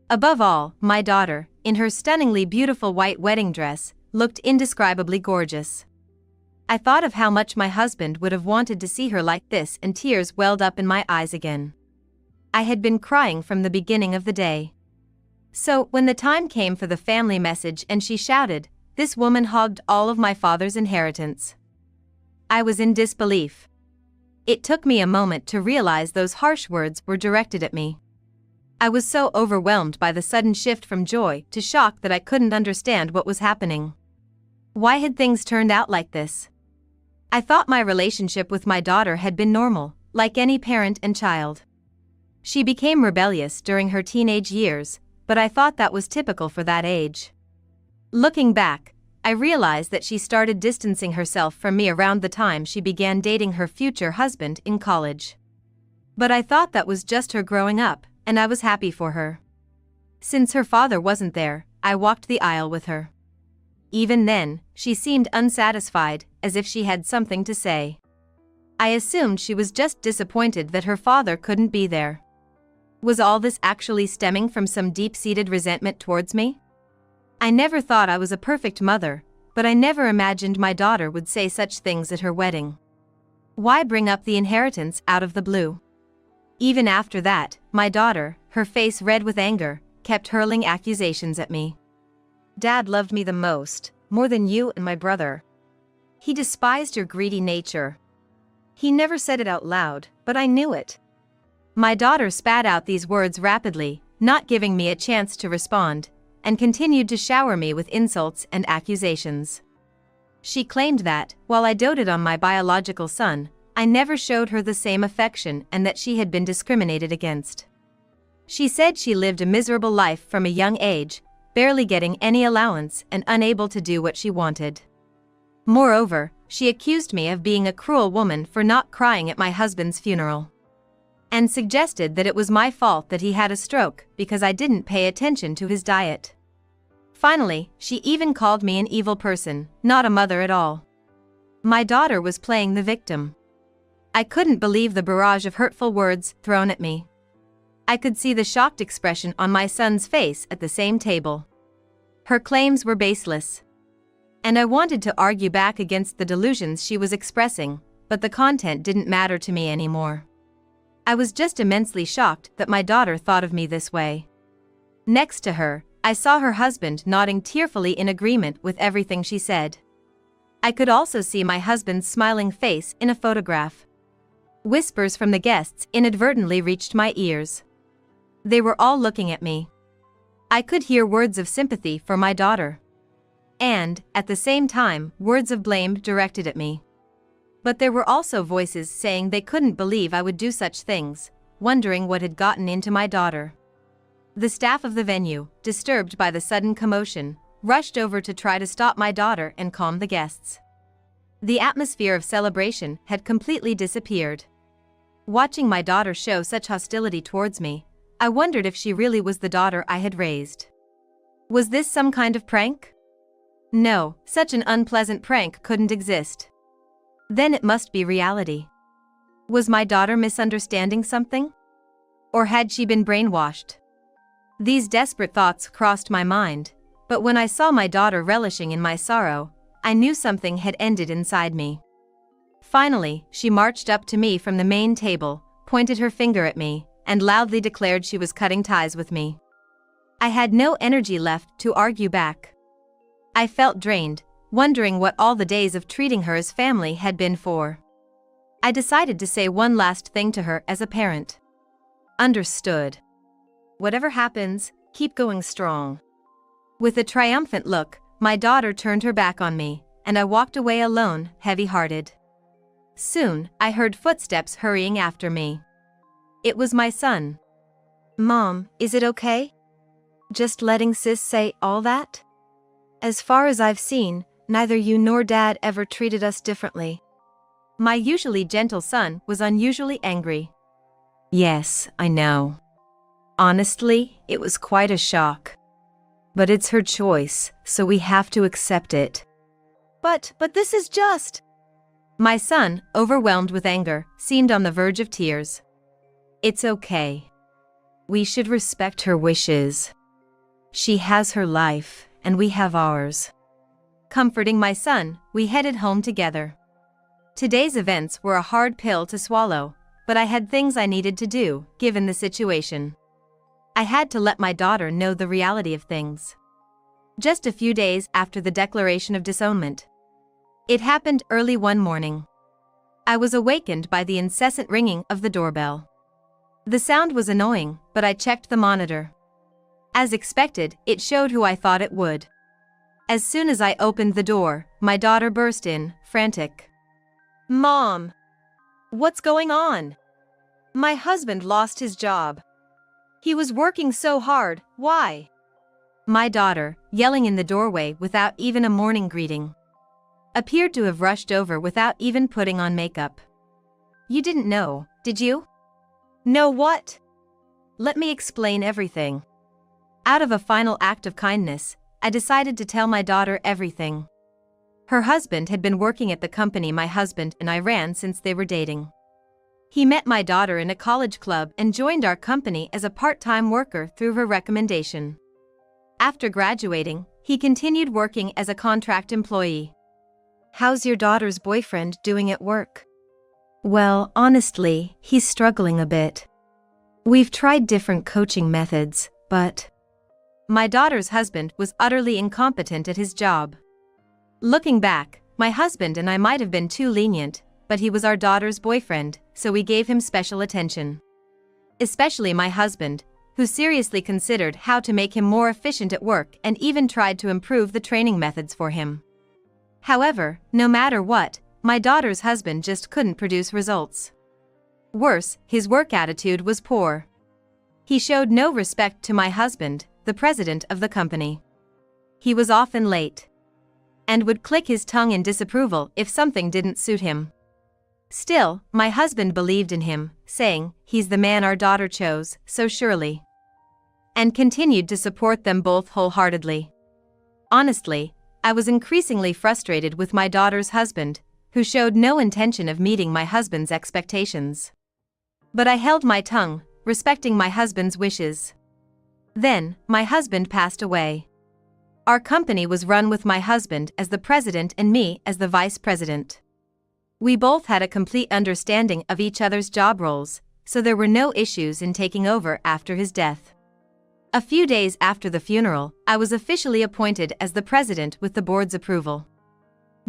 Above all, my daughter, in her stunningly beautiful white wedding dress, looked indescribably gorgeous. I thought of how much my husband would have wanted to see her like this, and tears welled up in my eyes again. I had been crying from the beginning of the day. So, when the time came for the family message and she shouted, "This woman hogged all of my father's inheritance," I was in disbelief. It took me a moment to realize those harsh words were directed at me. I was so overwhelmed by the sudden shift from joy to shock that I couldn't understand what was happening. Why had things turned out like this? I thought my relationship with my daughter had been normal, like any parent and child. She became rebellious during her teenage years, but I thought that was typical for that age. Looking back, I realized that she started distancing herself from me around the time she began dating her future husband in college. But I thought that was just her growing up, and I was happy for her. Since her father wasn't there, I walked the aisle with her. Even then, she seemed unsatisfied, as if she had something to say. I assumed she was just disappointed that her father couldn't be there. Was all this actually stemming from some deep-seated resentment towards me? I never thought I was a perfect mother, but I never imagined my daughter would say such things at her wedding. Why bring up the inheritance out of the blue? Even after that, my daughter, her face red with anger, kept hurling accusations at me. "Dad loved me the most, more than you and my brother. He despised your greedy nature." He never said it out loud, but I knew it. My daughter spat out these words rapidly, not giving me a chance to respond, and continued to shower me with insults and accusations. She claimed that, while I doted on my biological son, I never showed her the same affection and that she had been discriminated against. She said she lived a miserable life from a young age, barely getting any allowance and unable to do what she wanted. Moreover, she accused me of being a cruel woman for not crying at my husband's funeral, and suggested that it was my fault that he had a stroke because I didn't pay attention to his diet. Finally, she even called me an evil person, not a mother at all. My daughter was playing the victim. I couldn't believe the barrage of hurtful words thrown at me. I could see the shocked expression on my son's face at the same table. Her claims were baseless, and I wanted to argue back against the delusions she was expressing, but the content didn't matter to me anymore. I was just immensely shocked that my daughter thought of me this way. Next to her, I saw her husband nodding tearfully in agreement with everything she said. I could also see my husband's smiling face in a photograph. Whispers from the guests inadvertently reached my ears. They were all looking at me. I could hear words of sympathy for my daughter. And, at the same time, words of blame directed at me. But there were also voices saying they couldn't believe I would do such things, wondering what had gotten into my daughter. The staff of the venue, disturbed by the sudden commotion, rushed over to try to stop my daughter and calm the guests. The atmosphere of celebration had completely disappeared. Watching my daughter show such hostility towards me, I wondered if she really was the daughter I had raised. Was this some kind of prank? No, such an unpleasant prank couldn't exist. Then it must be reality. Was my daughter misunderstanding something? Or had she been brainwashed? These desperate thoughts crossed my mind, but when I saw my daughter relishing in my sorrow, I knew something had ended inside me. Finally, she marched up to me from the main table, pointed her finger at me, and loudly declared she was cutting ties with me. I had no energy left to argue back. I felt drained, wondering what all the days of treating her as family had been for. I decided to say one last thing to her as a parent. Understood. Whatever happens, keep going strong. With a triumphant look, my daughter turned her back on me, and I walked away alone, heavy-hearted. Soon, I heard footsteps hurrying after me. It was my son. Mom, is it okay? Just letting sis say all that? As far as I've seen, neither you nor Dad ever treated us differently. My usually gentle son was unusually angry. Yes, I know. Honestly, it was quite a shock. But it's her choice, so we have to accept it. But this is just... My son, overwhelmed with anger, seemed on the verge of tears. It's okay. We should respect her wishes. She has her life, and we have ours. Comforting my son, we headed home together. Today's events were a hard pill to swallow, but I had things I needed to do, given the situation. I had to let my daughter know the reality of things. Just a few days after the declaration of disownment. It happened early one morning. I was awakened by the incessant ringing of the doorbell. The sound was annoying, but I checked the monitor. As expected, it showed who I thought it would. As soon as I opened the door, my daughter burst in, frantic. Mom! What's going on? My husband lost his job. He was working so hard, why? My daughter, yelling in the doorway without even a morning greeting, appeared to have rushed over without even putting on makeup. You didn't know, did you? Know what? Let me explain everything. Out of a final act of kindness, I decided to tell my daughter everything. Her husband had been working at the company my husband and I ran since they were dating. He met my daughter in a college club and joined our company as a part-time worker through her recommendation. After graduating, he continued working as a contract employee. How's your daughter's boyfriend doing at work? Well, honestly, he's struggling a bit. We've tried different coaching methods, but... My daughter's husband was utterly incompetent at his job. Looking back, my husband and I might have been too lenient, but he was our daughter's boyfriend, so we gave him special attention. Especially my husband, who seriously considered how to make him more efficient at work and even tried to improve the training methods for him. However, no matter what, my daughter's husband just couldn't produce results. Worse, his work attitude was poor. He showed no respect to my husband, the president of the company. He was often late and would click his tongue in disapproval if something didn't suit him. Still, my husband believed in him, saying, "He's the man our daughter chose, so surely," and continued to support them both wholeheartedly. Honestly, I was increasingly frustrated with my daughter's husband, who showed no intention of meeting my husband's expectations. But I held my tongue, respecting my husband's wishes. Then, my husband passed away. Our company was run with my husband as the president and me as the vice president. We both had a complete understanding of each other's job roles, so there were no issues in taking over after his death. A few days after the funeral, I was officially appointed as the president with the board's approval.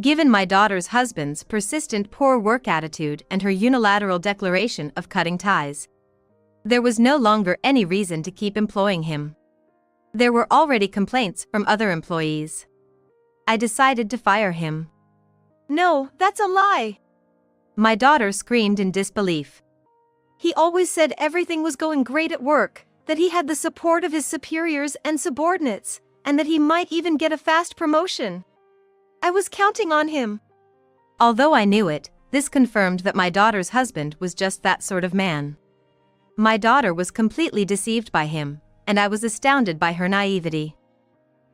Given my daughter's husband's persistent poor work attitude and her unilateral declaration of cutting ties, there was no longer any reason to keep employing him. There were already complaints from other employees. I decided to fire him. No, that's a lie. My daughter screamed in disbelief. He always said everything was going great at work, that he had the support of his superiors and subordinates, and that he might even get a fast promotion. I was counting on him. Although I knew it, this confirmed that my daughter's husband was just that sort of man. My daughter was completely deceived by him, and I was astounded by her naivety.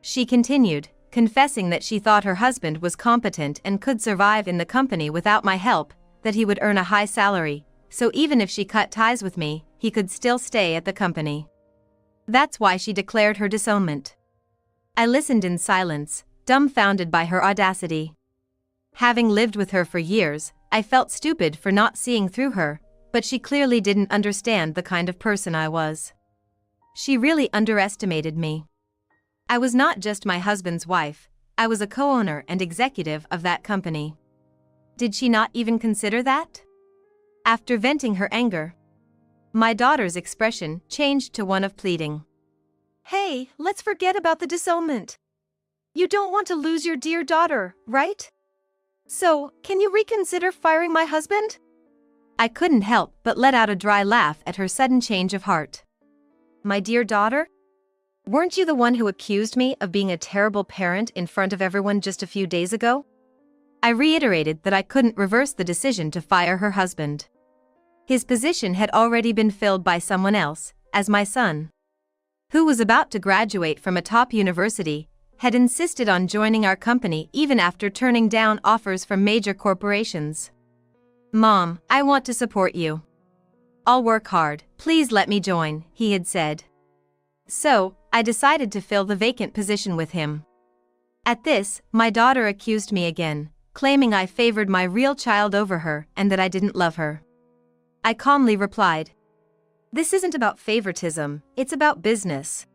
She continued, confessing that she thought her husband was competent and could survive in the company without my help, that he would earn a high salary, so even if she cut ties with me, he could still stay at the company. That's why she declared her disownment. I listened in silence, dumbfounded by her audacity. Having lived with her for years, I felt stupid for not seeing through her, but she clearly didn't understand the kind of person I was. She really underestimated me. I was not just my husband's wife, I was a co-owner and executive of that company. Did she not even consider that? After venting her anger, my daughter's expression changed to one of pleading. Hey, let's forget about the disownment. You don't want to lose your dear daughter, right? So, can you reconsider firing my husband? I couldn't help but let out a dry laugh at her sudden change of heart. My dear daughter? Weren't you the one who accused me of being a terrible parent in front of everyone just a few days ago? I reiterated that I couldn't reverse the decision to fire her husband. His position had already been filled by someone else, as my son, who was about to graduate from a top university, had insisted on joining our company even after turning down offers from major corporations. Mom, I want to support you. I'll work hard, please let me join, he had said. So, I decided to fill the vacant position with him. At this, my daughter accused me again, claiming I favored my real child over her and that I didn't love her. I calmly replied, "This isn't about favoritism, it's about business.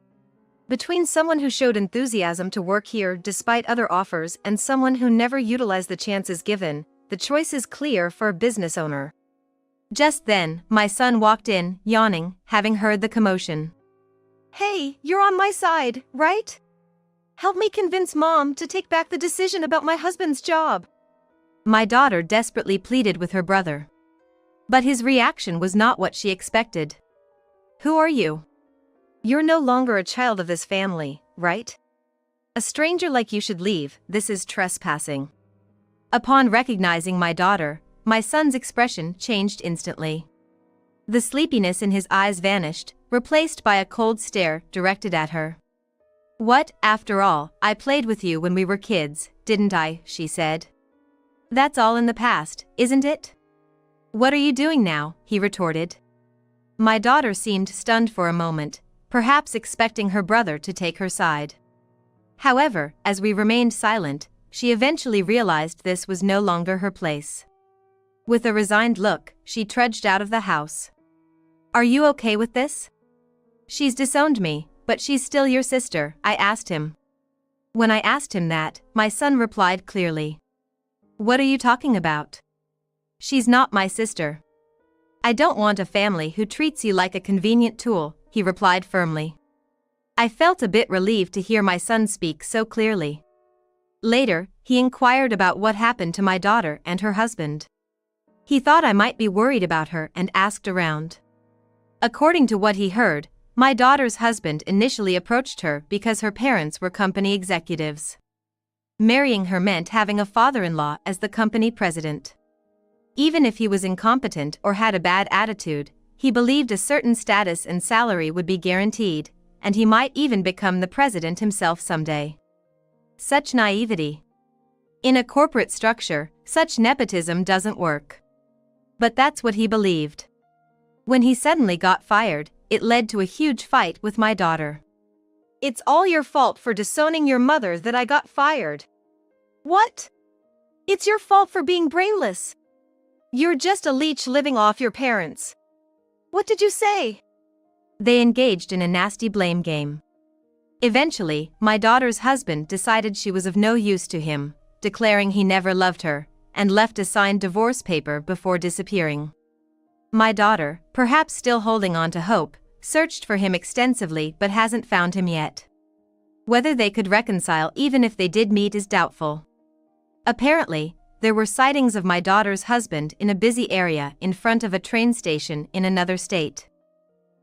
Between someone who showed enthusiasm to work here despite other offers and someone who never utilized the chances given, the choice is clear for a business owner." Just then, my son walked in, yawning, having heard the commotion. Hey, you're on my side, right? Help me convince Mom to take back the decision about my husband's job. My daughter desperately pleaded with her brother. But his reaction was not what she expected. "Who are you? You're no longer a child of this family, right? A stranger like you should leave, this is trespassing." Upon recognizing my daughter, my son's expression changed instantly. The sleepiness in his eyes vanished, replaced by a cold stare directed at her. "What, after all, I played with you when we were kids, didn't I?" she said. "That's all in the past, isn't it?" "What are you doing now?" he retorted. My daughter seemed stunned for a moment, perhaps expecting her brother to take her side. However, as we remained silent, she eventually realized this was no longer her place. With a resigned look, she trudged out of the house. "Are you okay with this?" "She's disowned me, but she's still your sister," I asked him. When I asked him that, my son replied clearly. "What are you talking about? She's not my sister." "I don't want a family who treats you like a convenient tool," he replied firmly. I felt a bit relieved to hear my son speak so clearly. Later, he inquired about what happened to my daughter and her husband. He thought I might be worried about her and asked around. According to what he heard, my daughter's husband initially approached her because her parents were company executives. Marrying her meant having a father-in-law as the company president. Even if he was incompetent or had a bad attitude, he believed a certain status and salary would be guaranteed, and he might even become the president himself someday. Such naivety. In a corporate structure, such nepotism doesn't work. But that's what he believed. When he suddenly got fired, it led to a huge fight with my daughter. "It's all your fault for disowning your mother that I got fired." "What? It's your fault for being brainless. You're just a leech living off your parents." "What did you say?" They engaged in a nasty blame game. Eventually, my daughter's husband decided she was of no use to him, declaring he never loved her, and left a signed divorce paper before disappearing. My daughter, perhaps still holding on to hope, searched for him extensively but hasn't found him yet. Whether they could reconcile even if they did meet is doubtful. Apparently, there were sightings of my daughter's husband in a busy area in front of a train station in another state.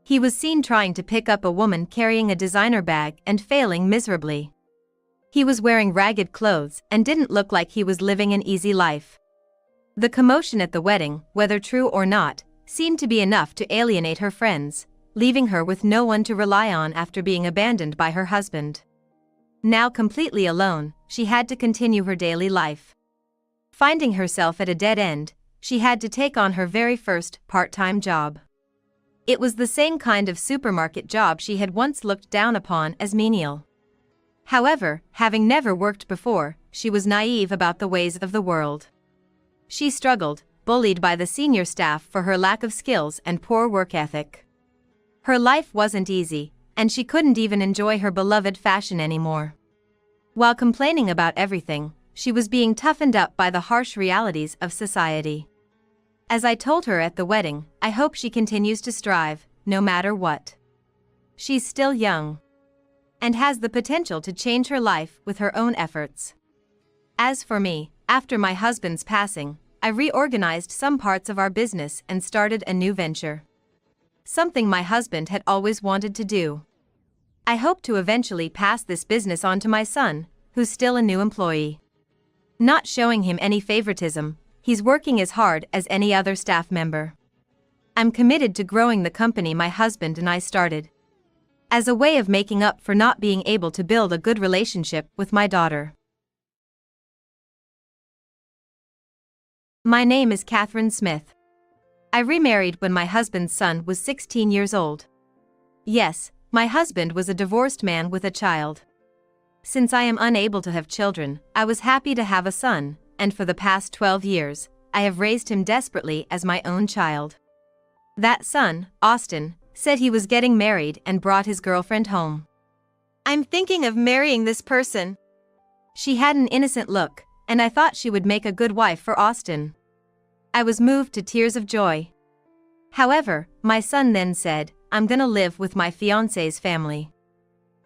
He was seen trying to pick up a woman carrying a designer bag and failing miserably. He was wearing ragged clothes and didn't look like he was living an easy life. The commotion at the wedding, whether true or not, seemed to be enough to alienate her friends, leaving her with no one to rely on after being abandoned by her husband. Now completely alone, she had to continue her daily life. Finding herself at a dead end, she had to take on her very first part-time job. It was the same kind of supermarket job she had once looked down upon as menial. However, having never worked before, she was naive about the ways of the world. She struggled, bullied by the senior staff for her lack of skills and poor work ethic. Her life wasn't easy, and she couldn't even enjoy her beloved fashion anymore. While complaining about everything, she was being toughened up by the harsh realities of society. As I told her at the wedding, I hope she continues to strive, no matter what. She's still young and has the potential to change her life with her own efforts. As for me, after my husband's passing, I reorganized some parts of our business and started a new venture. Something my husband had always wanted to do. I hope to eventually pass this business on to my son, who's still a new employee. Not showing him any favoritism, he's working as hard as any other staff member. I'm committed to growing the company my husband and I started, as a way of making up for not being able to build a good relationship with my daughter. My name is Catherine Smith. I remarried when my husband's son was 16 years old. Yes, my husband was a divorced man with a child. Since I am unable to have children, I was happy to have a son, and for the past 12 years, I have raised him desperately as my own child. That son, Austin, said he was getting married and brought his girlfriend home. I'm thinking of marrying this person. She had an innocent look, and I thought she would make a good wife for Austin. I was moved to tears of joy. However, my son then said, I'm gonna live with my fiancé's family.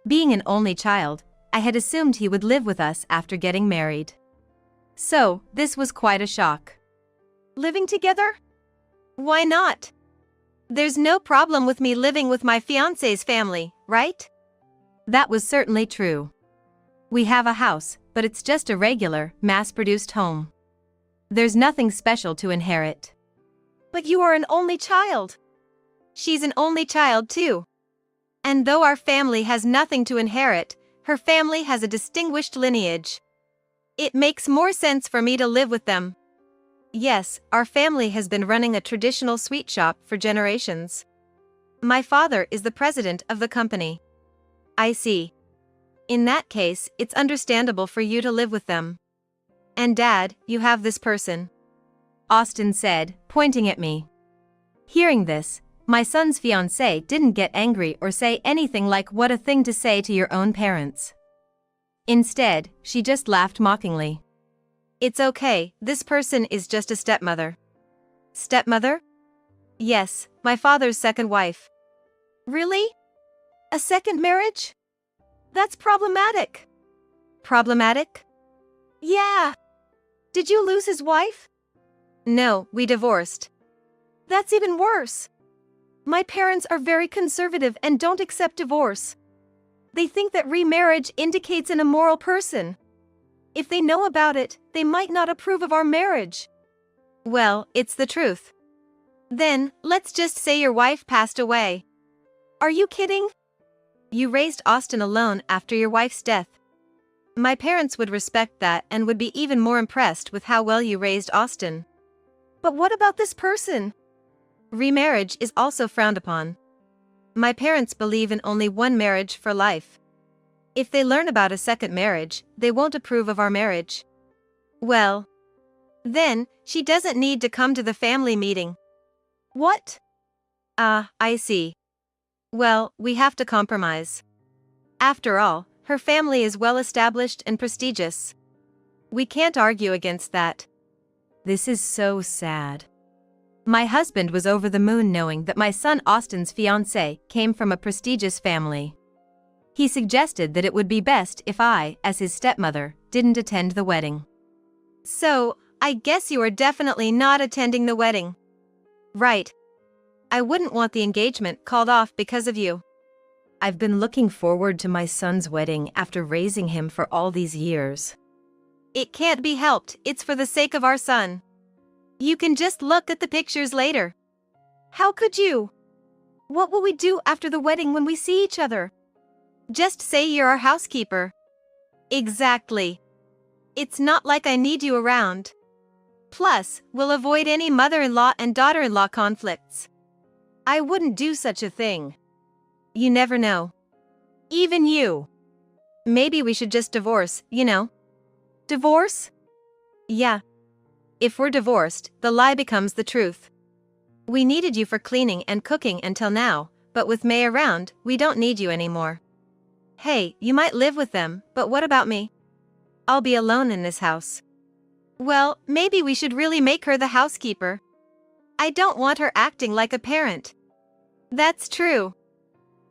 Being an only child, I had assumed he would live with us after getting married. So, this was quite a shock. Living together? Why not? There's no problem with me living with my fiancé's family, right? That was certainly true. We have a house, but it's just a regular, mass-produced home. There's nothing special to inherit. But you are an only child. She's an only child too. And though our family has nothing to inherit, her family has a distinguished lineage. It makes more sense for me to live with them. Yes, our family has been running a traditional sweet shop for generations. My father is the president of the company. I see. In that case, it's understandable for you to live with them. And Dad, you have this person, Austin said, pointing at me. Hearing this, my son's fiancée didn't get angry or say anything like what a thing to say to your own parents. Instead, she just laughed mockingly. It's okay, this person is just a stepmother. Stepmother? Yes, my father's second wife. Really? A second marriage? That's problematic. Problematic? Yeah. Did you lose his wife? No, we divorced. That's even worse. My parents are very conservative and don't accept divorce. They think that remarriage indicates an immoral person. If they know about it, they might not approve of our marriage. Well, it's the truth. Then, let's just say your wife passed away. Are you kidding? You raised Austin alone after your wife's death. My parents would respect that and would be even more impressed with how well you raised Austin. But what about this person? Remarriage is also frowned upon. My parents believe in only one marriage for life. If they learn about a second marriage, they won't approve of our marriage. Well, then, she doesn't need to come to the family meeting. What? I see. Well, we have to compromise. After all, her family is well established and prestigious. We can't argue against that. This is so sad. My husband was over the moon knowing that my son Austin's fiancée came from a prestigious family. He suggested that it would be best if I, as his stepmother, didn't attend the wedding. So, I guess you are definitely not attending the wedding. Right. I wouldn't want the engagement called off because of you. I've been looking forward to my son's wedding after raising him for all these years. It can't be helped, it's for the sake of our son. You can just look at the pictures later. How could you? What will we do after the wedding when we see each other? Just say you're our housekeeper. Exactly. It's not like I need you around. Plus, we'll avoid any mother-in-law and daughter-in-law conflicts. I wouldn't do such a thing. You never know. Even you. Maybe we should just divorce, you know? Divorce? Yeah. If we're divorced, the lie becomes the truth. We needed you for cleaning and cooking until now, but with May around, we don't need you anymore. Hey, you might live with them, but what about me? I'll be alone in this house. Well, maybe we should really make her the housekeeper. I don't want her acting like a parent. That's true.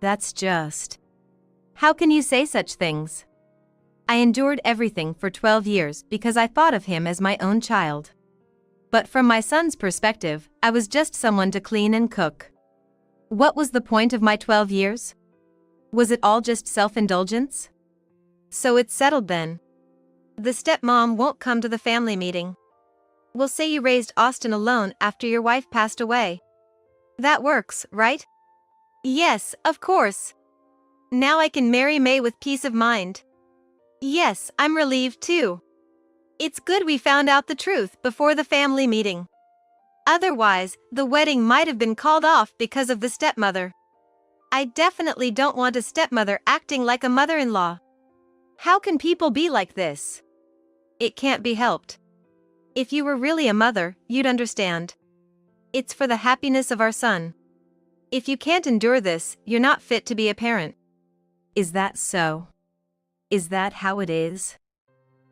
That's just. How can you say such things? I endured everything for 12 years because I thought of him as my own child. But from my son's perspective, I was just someone to clean and cook. What was the point of my 12 years? Was it all just self-indulgence? So it's settled then. The stepmom won't come to the family meeting. We'll say you raised Austin alone after your wife passed away. That works, right? Yes, of course. Now I can marry May with peace of mind. Yes, I'm relieved too. It's good we found out the truth before the family meeting. Otherwise, the wedding might have been called off because of the stepmother. I definitely don't want a stepmother acting like a mother-in-law. How can people be like this? It can't be helped. If you were really a mother, you'd understand. It's for the happiness of our son. If you can't endure this, you're not fit to be a parent. Is that so? Is that how it is?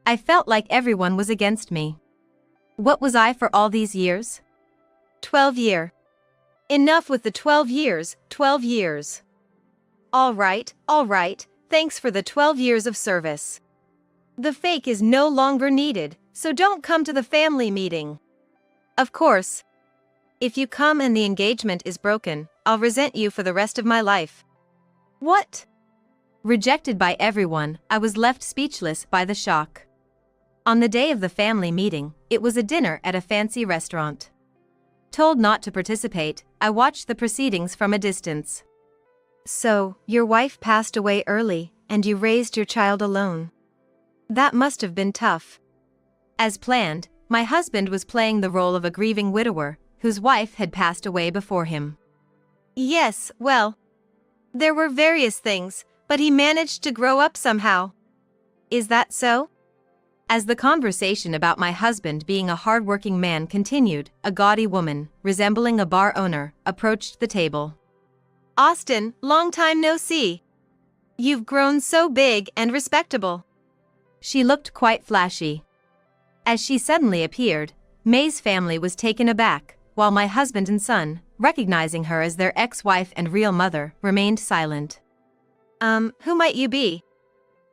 I felt like everyone was against me. What was I for all these years? 12 years. Enough with the 12 years, 12 years. All right, thanks for the 12 years of service. The fake is no longer needed, so don't come to the family meeting. Of course. If you come and the engagement is broken, I'll resent you for the rest of my life. What? Rejected by everyone, I was left speechless by the shock. On the day of the family meeting, it was a dinner at a fancy restaurant. Told not to participate, I watched the proceedings from a distance. So, your wife passed away early, and you raised your child alone. That must have been tough. As planned, my husband was playing the role of a grieving widower, whose wife had passed away before him. Yes, well, there were various things, but he managed to grow up somehow. Is that so? As the conversation about my husband being a hard-working man continued, a gaudy woman, resembling a bar owner, approached the table. Austin, long time no see. You've grown so big and respectable. She looked quite flashy. As she suddenly appeared, May's family was taken aback, while my husband and son, recognizing her as their ex-wife and real mother, remained silent. Who might you be?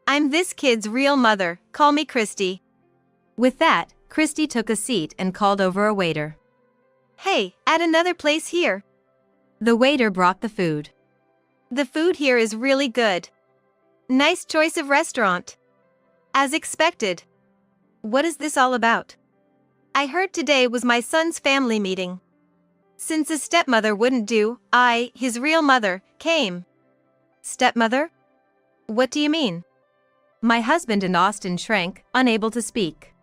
I'm this kid's real mother, call me Christy. With that, Christy took a seat and called over a waiter. Hey, add another place here. The waiter brought the food. The food here is really good. Nice choice of restaurant. As expected. What is this all about? I heard today was my son's family meeting. Since his stepmother wouldn't do, his real mother, came. Stepmother? What do you mean? My husband and Austin shrank, unable to speak.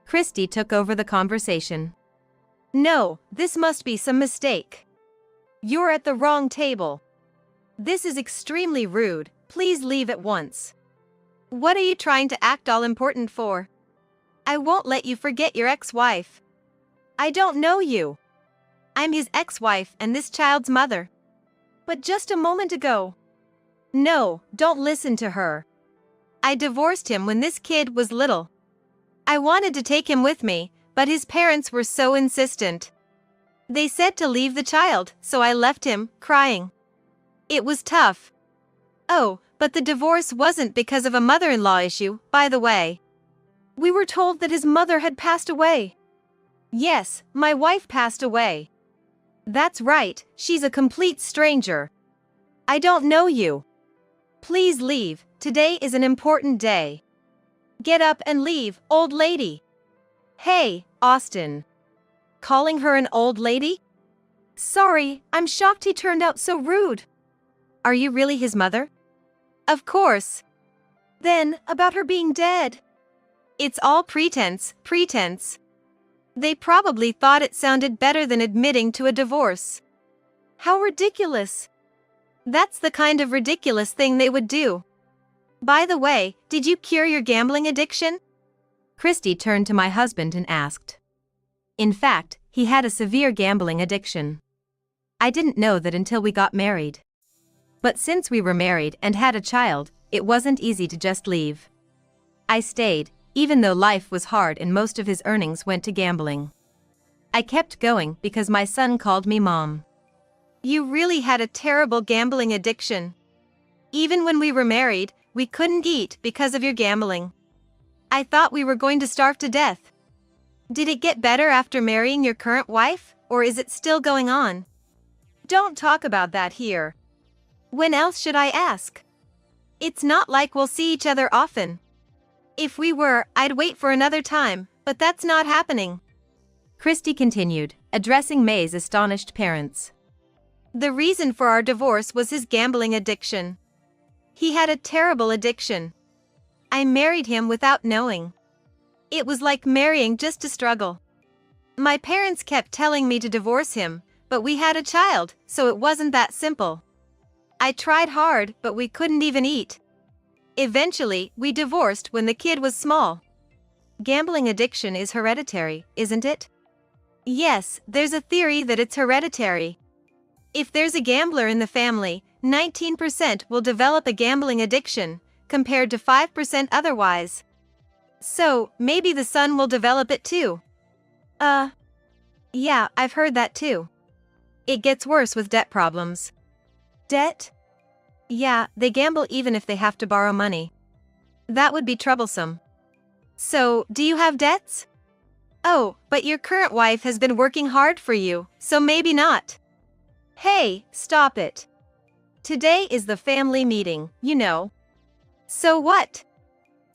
Christy took over the conversation. No, this must be some mistake. You're at the wrong table. This is extremely rude, please leave at once. What are you trying to act all important for? I won't let you forget your ex-wife. I don't know you. I'm his ex-wife and this child's mother. But just a moment ago. No, don't listen to her. I divorced him when this kid was little. I wanted to take him with me, but his parents were so insistent. They said to leave the child, so I left him, crying. It was tough. Oh, But the divorce wasn't because of a mother-in-law issue, by the way. We were told that his mother had passed away. Yes, my wife passed away. That's right, she's a complete stranger. I don't know you. Please leave, today is an important day. Get up and leave, old lady. Hey, Austin. Calling her an old lady? Sorry, I'm shocked he turned out so rude. Are you really his mother? Of course. Then, about her being dead. It's all pretense. They probably thought it sounded better than admitting to a divorce. How ridiculous. That's the kind of ridiculous thing they would do. By the way, did you cure your gambling addiction? Christy turned to my husband and asked. In fact, he had a severe gambling addiction. I didn't know that until we got married. But since we were married and had a child, it wasn't easy to just leave. I stayed, even though life was hard and most of his earnings went to gambling. I kept going because my son called me Mom. You really had a terrible gambling addiction. Even when we were married, we couldn't eat because of your gambling. I thought we were going to starve to death. Did it get better after marrying your current wife, or is it still going on? Don't talk about that here. When else should I ask? It's not like we'll see each other often. If we were, I'd wait for another time, but that's not happening. Christy continued, addressing May's astonished parents. The reason for our divorce was his gambling addiction. He had a terrible addiction. I married him without knowing. It was like marrying just to struggle. My parents kept telling me to divorce him, but we had a child, so it wasn't that simple. I tried hard, but we couldn't even eat. Eventually, we divorced when the kid was small. Gambling addiction is hereditary, isn't it? Yes, there's a theory that it's hereditary. If there's a gambler in the family, 19% will develop a gambling addiction, compared to 5% otherwise. So, maybe the son will develop it too. Yeah, I've heard that too. It gets worse with debt problems. Debt? Yeah, they gamble even if they have to borrow money. That would be troublesome. So, do you have debts? Oh, but your current wife has been working hard for you, so maybe not. Hey, stop it. Today is the family meeting, you know. So what?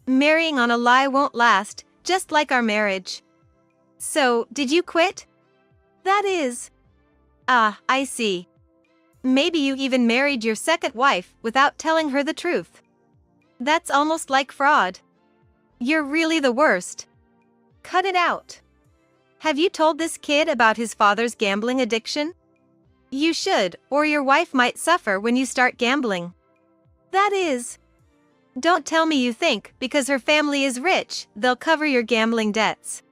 Marrying on a lie won't last, just like our marriage. So, did you quit? That is. I see. Maybe you even married your second wife without telling her the truth. That's almost like fraud. You're really the worst. Cut it out. Have you told this kid about his father's gambling addiction? You should, or your wife might suffer when you start gambling. That is. Don't tell me you think, because her family is rich, they'll cover your gambling debts.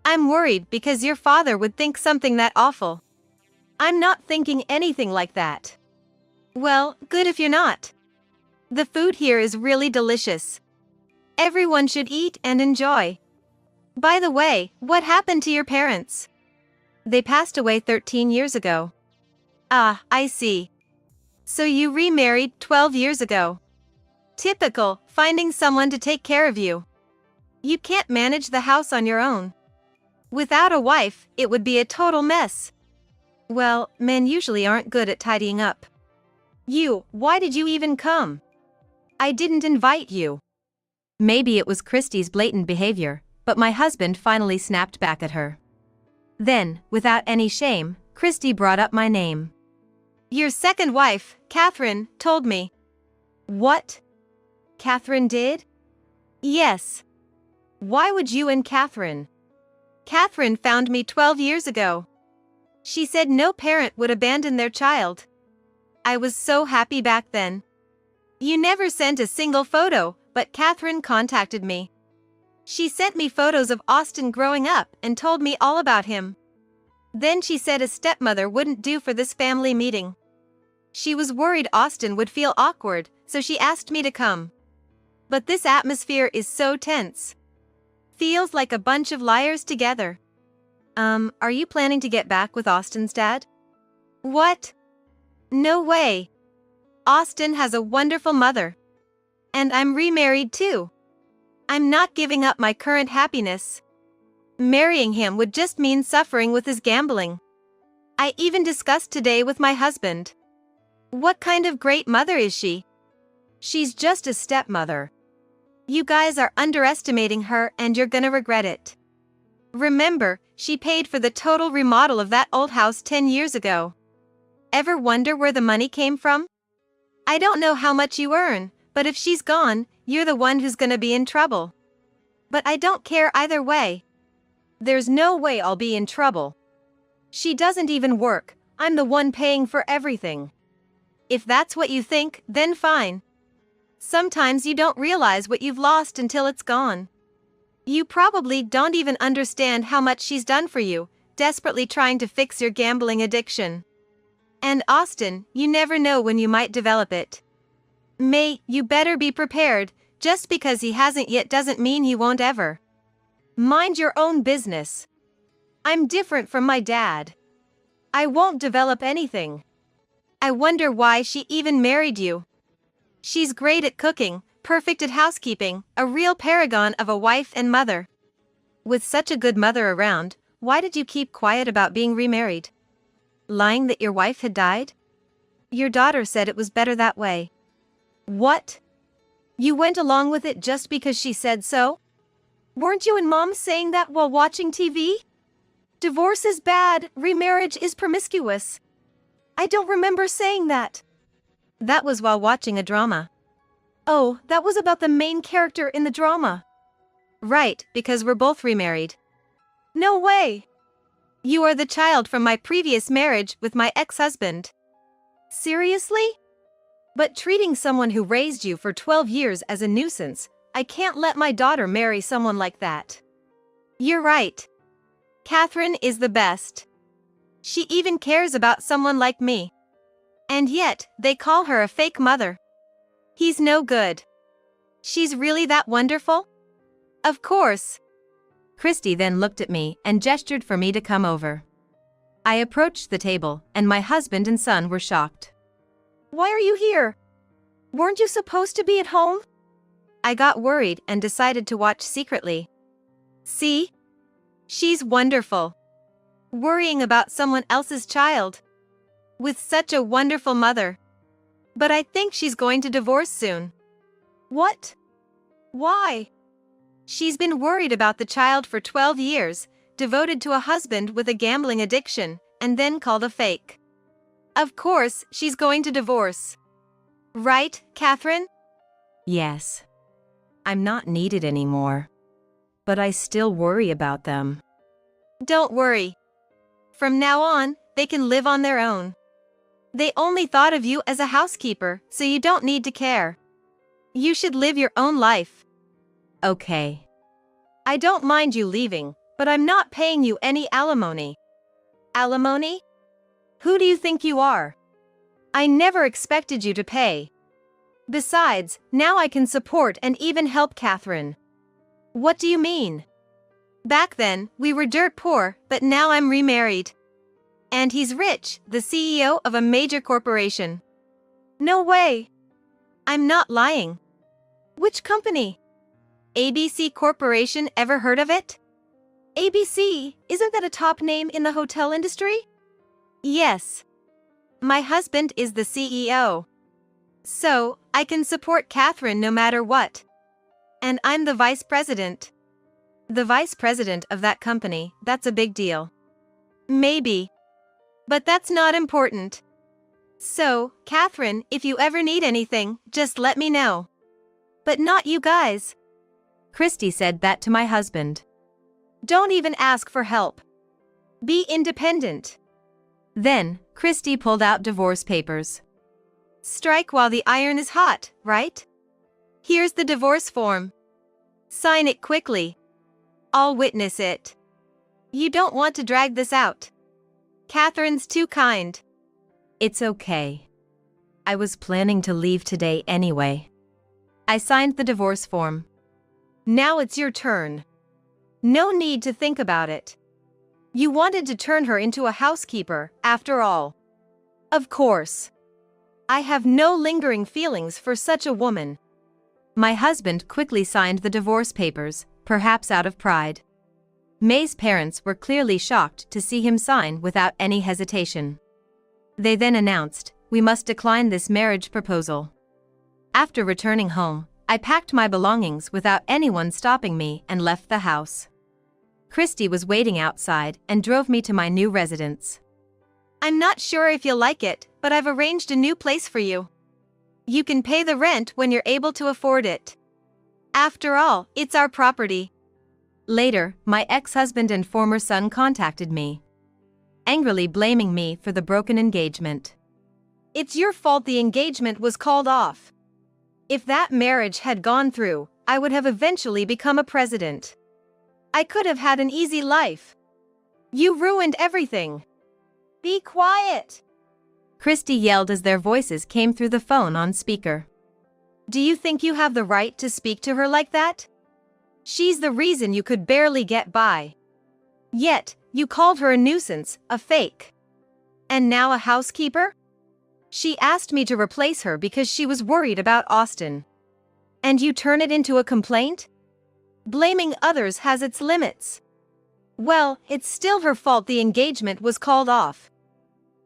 I'm worried because your father would think something that awful. I'm not thinking anything like that. Well, good if you're not. The food here is really delicious. Everyone should eat and enjoy. By the way, what happened to your parents? They passed away 13 years ago. I see. So you remarried 12 years ago. Typical, finding someone to take care of you. You can't manage the house on your own. Without a wife, it would be a total mess. Well, men usually aren't good at tidying up. Why did you even come? I didn't invite you. Maybe it was Christy's blatant behavior, but my husband finally snapped back at her. Then, without any shame, Christy brought up my name. Your second wife, Catherine, told me. What? Catherine did? Yes. Why would you and Catherine? Catherine found me 12 years ago. She said no parent would abandon their child. I was so happy back then. You never sent a single photo, but Catherine contacted me. She sent me photos of Austin growing up and told me all about him. Then she said a stepmother wouldn't do for this family meeting. She was worried Austin would feel awkward, so she asked me to come. But this atmosphere is so tense. Feels like a bunch of liars together. Are you planning to get back with Austin's dad? What? No way. Austin has a wonderful mother. And I'm remarried too. I'm not giving up my current happiness. Marrying him would just mean suffering with his gambling. I even discussed today with my husband. What kind of great mother is she? She's just a stepmother. You guys are underestimating her and you're gonna regret it. Remember, she paid for the total remodel of that old house 10 years ago. Ever wonder where the money came from? I don't know how much you earn, but if she's gone, you're the one who's gonna be in trouble. But I don't care either way. There's no way I'll be in trouble. She doesn't even work, I'm the one paying for everything. If that's what you think, then fine. Sometimes you don't realize what you've lost until it's gone. You probably don't even understand how much she's done for you, desperately trying to fix your gambling addiction. And Austin, you never know when you might develop it. May, you better be prepared, just because he hasn't yet doesn't mean he won't ever. Mind your own business. I'm different from my dad. I won't develop anything. I wonder why she even married you. She's great at cooking, perfect at housekeeping, a real paragon of a wife and mother. With such a good mother around, why did you keep quiet about being remarried? Lying that your wife had died? Your daughter said it was better that way. What? You went along with it just because she said so? Weren't you and Mom saying that while watching TV? Divorce is bad, remarriage is promiscuous. I don't remember saying that. That was while watching a drama. Oh, that was about the main character in the drama. Right, because we're both remarried. No way! You are the child from my previous marriage with my ex-husband. Seriously? But treating someone who raised you for 12 years as a nuisance, I can't let my daughter marry someone like that. You're right. Catherine is the best. She even cares about someone like me. And yet, they call her a fake mother. He's no good. She's really that wonderful? Of course. Christy then looked at me and gestured for me to come over. I approached the table, and my husband and son were shocked. Why are you here? Weren't you supposed to be at home? I got worried and decided to watch secretly. See? She's wonderful. Worrying about someone else's child. With such a wonderful mother. But I think she's going to divorce soon. What? Why? She's been worried about the child for 12 years, devoted to a husband with a gambling addiction, and then called a fake. Of course, she's going to divorce. Right, Catherine? Yes. I'm not needed anymore. But I still worry about them. Don't worry. From now on, they can live on their own. They only thought of you as a housekeeper, so you don't need to care. You should live your own life. Okay. I don't mind you leaving, but I'm not paying you any alimony. Alimony? Who do you think you are? I never expected you to pay. Besides, now I can support and even help Catherine. What do you mean? Back then, we were dirt poor, but now I'm remarried. And he's rich, the CEO of a major corporation. No way. I'm not lying. Which company? ABC Corporation, ever heard of it? ABC, isn't that a top name in the hotel industry? Yes. My husband is the CEO. So, I can support Catherine no matter what. And I'm the vice president. The vice president of that company, that's a big deal. Maybe. But that's not important. So, Catherine, if you ever need anything, just let me know. But not you guys. Christy said that to my husband. Don't even ask for help. Be independent. Then, Christy pulled out divorce papers. Strike while the iron is hot, right? Here's the divorce form. Sign it quickly. I'll witness it. You don't want to drag this out. Catherine's too kind. It's okay. I was planning to leave today anyway. I signed the divorce form. Now it's your turn. No need to think about it. You wanted to turn her into a housekeeper, after all. Of course. I have no lingering feelings for such a woman. My husband quickly signed the divorce papers, perhaps out of pride. May's parents were clearly shocked to see him sign without any hesitation. They then announced, "We must decline this marriage proposal." After returning home, I packed my belongings without anyone stopping me and left the house. Christy was waiting outside and drove me to my new residence. I'm not sure if you'll like it, but I've arranged a new place for you. You can pay the rent when you're able to afford it. After all, it's our property. Later, my ex-husband and former son contacted me, angrily blaming me for the broken engagement. It's your fault the engagement was called off. If that marriage had gone through, I would have eventually become a president. I could have had an easy life. You ruined everything. Be quiet! Christy yelled as their voices came through the phone on speaker. Do you think you have the right to speak to her like that? She's the reason you could barely get by. Yet, you called her a nuisance, a fake. And now a housekeeper? She asked me to replace her because she was worried about Austin. And you turn it into a complaint? Blaming others has its limits. Well, it's still her fault the engagement was called off.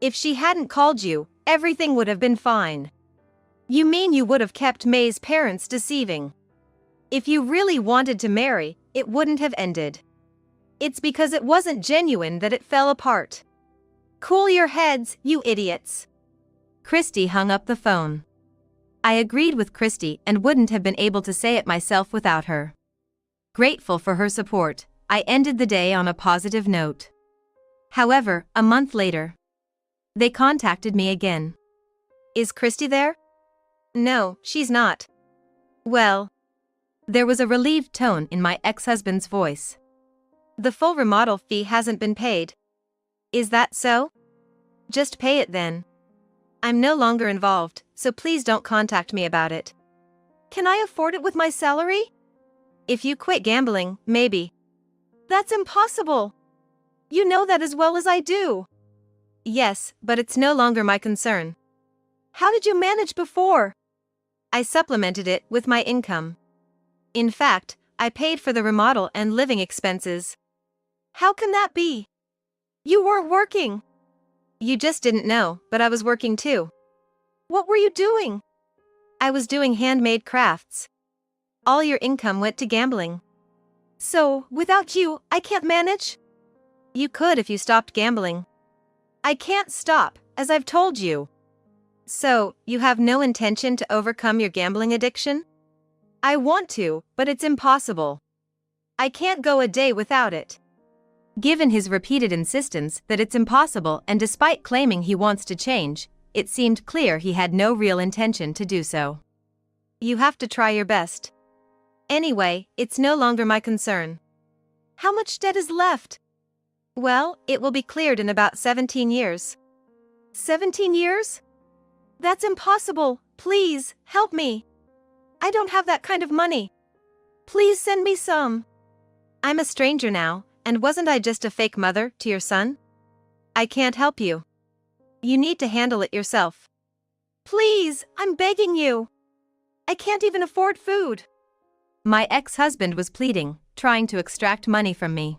If she hadn't called you, everything would have been fine. You mean you would have kept May's parents deceiving? If you really wanted to marry, it wouldn't have ended. It's because it wasn't genuine that it fell apart. Cool your heads, you idiots. Christy hung up the phone. I agreed with Christy and wouldn't have been able to say it myself without her. Grateful for her support, I ended the day on a positive note. However, a month later, they contacted me again. Is Christy there? No, she's not. Well, there was a relieved tone in my ex-husband's voice. The full remodel fee hasn't been paid. Is that so? Just pay it then. I'm no longer involved, so please don't contact me about it. Can I afford it with my salary? If you quit gambling, maybe. That's impossible. You know that as well as I do. Yes, but it's no longer my concern. How did you manage before? I supplemented it with my income. In fact, I paid for the remodel and living expenses. How can that be? You weren't working. You just didn't know, but I was working too. What were you doing? I was doing handmade crafts. All your income went to gambling. So, without you, I can't manage? You could if you stopped gambling. I can't stop, as I've told you. So, you have no intention to overcome your gambling addiction? I want to, but it's impossible. I can't go a day without it. Given his repeated insistence that it's impossible and despite claiming he wants to change, it seemed clear he had no real intention to do so. You have to try your best. Anyway, it's no longer my concern. How much debt is left? Well, it will be cleared in about 17 years. 17 years? That's impossible. Please, help me. I don't have that kind of money. Please send me some. I'm a stranger now, and wasn't I just a fake mother to your son? I can't help you. You need to handle it yourself. Please, I'm begging you. I can't even afford food. My ex-husband was pleading, trying to extract money from me.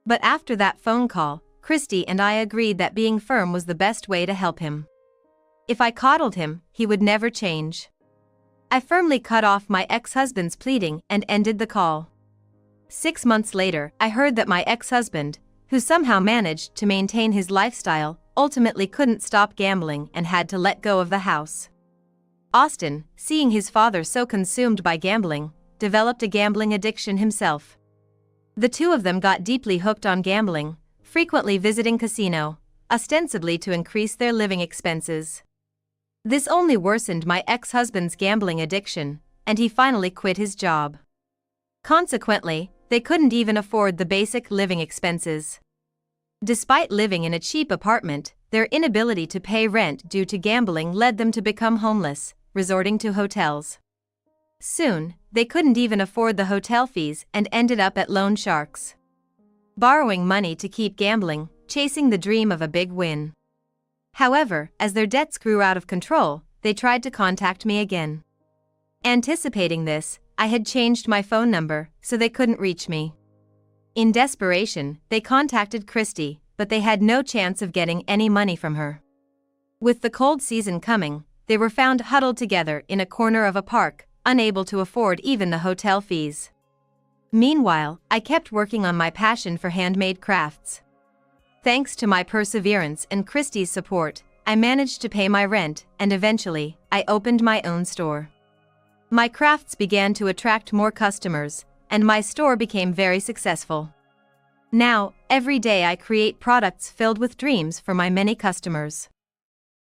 But after that phone call, Christy and I agreed that being firm was the best way to help him. If I coddled him, he would never change. I firmly cut off my ex-husband's pleading and ended the call. 6 months later, I heard that my ex-husband, who somehow managed to maintain his lifestyle, ultimately couldn't stop gambling and had to let go of the house. Austin, seeing his father so consumed by gambling, developed a gambling addiction himself. The two of them got deeply hooked on gambling, frequently visiting casino, ostensibly to increase their living expenses. This only worsened my ex-husband's gambling addiction, and he finally quit his job. Consequently, they couldn't even afford the basic living expenses. Despite living in a cheap apartment, their inability to pay rent due to gambling led them to become homeless, resorting to hotels. Soon, they couldn't even afford the hotel fees and ended up at loan sharks, borrowing money to keep gambling, chasing the dream of a big win. However, as their debts grew out of control, they tried to contact me again. Anticipating this, I had changed my phone number so they couldn't reach me. In desperation, they contacted Christy, but they had no chance of getting any money from her. With the cold season coming, they were found huddled together in a corner of a park, unable to afford even the hotel fees. Meanwhile, I kept working on my passion for handmade crafts. Thanks to my perseverance and Christy's support, I managed to pay my rent, and eventually, I opened my own store. My crafts began to attract more customers, and my store became very successful. Now, every day I create products filled with dreams for my many customers.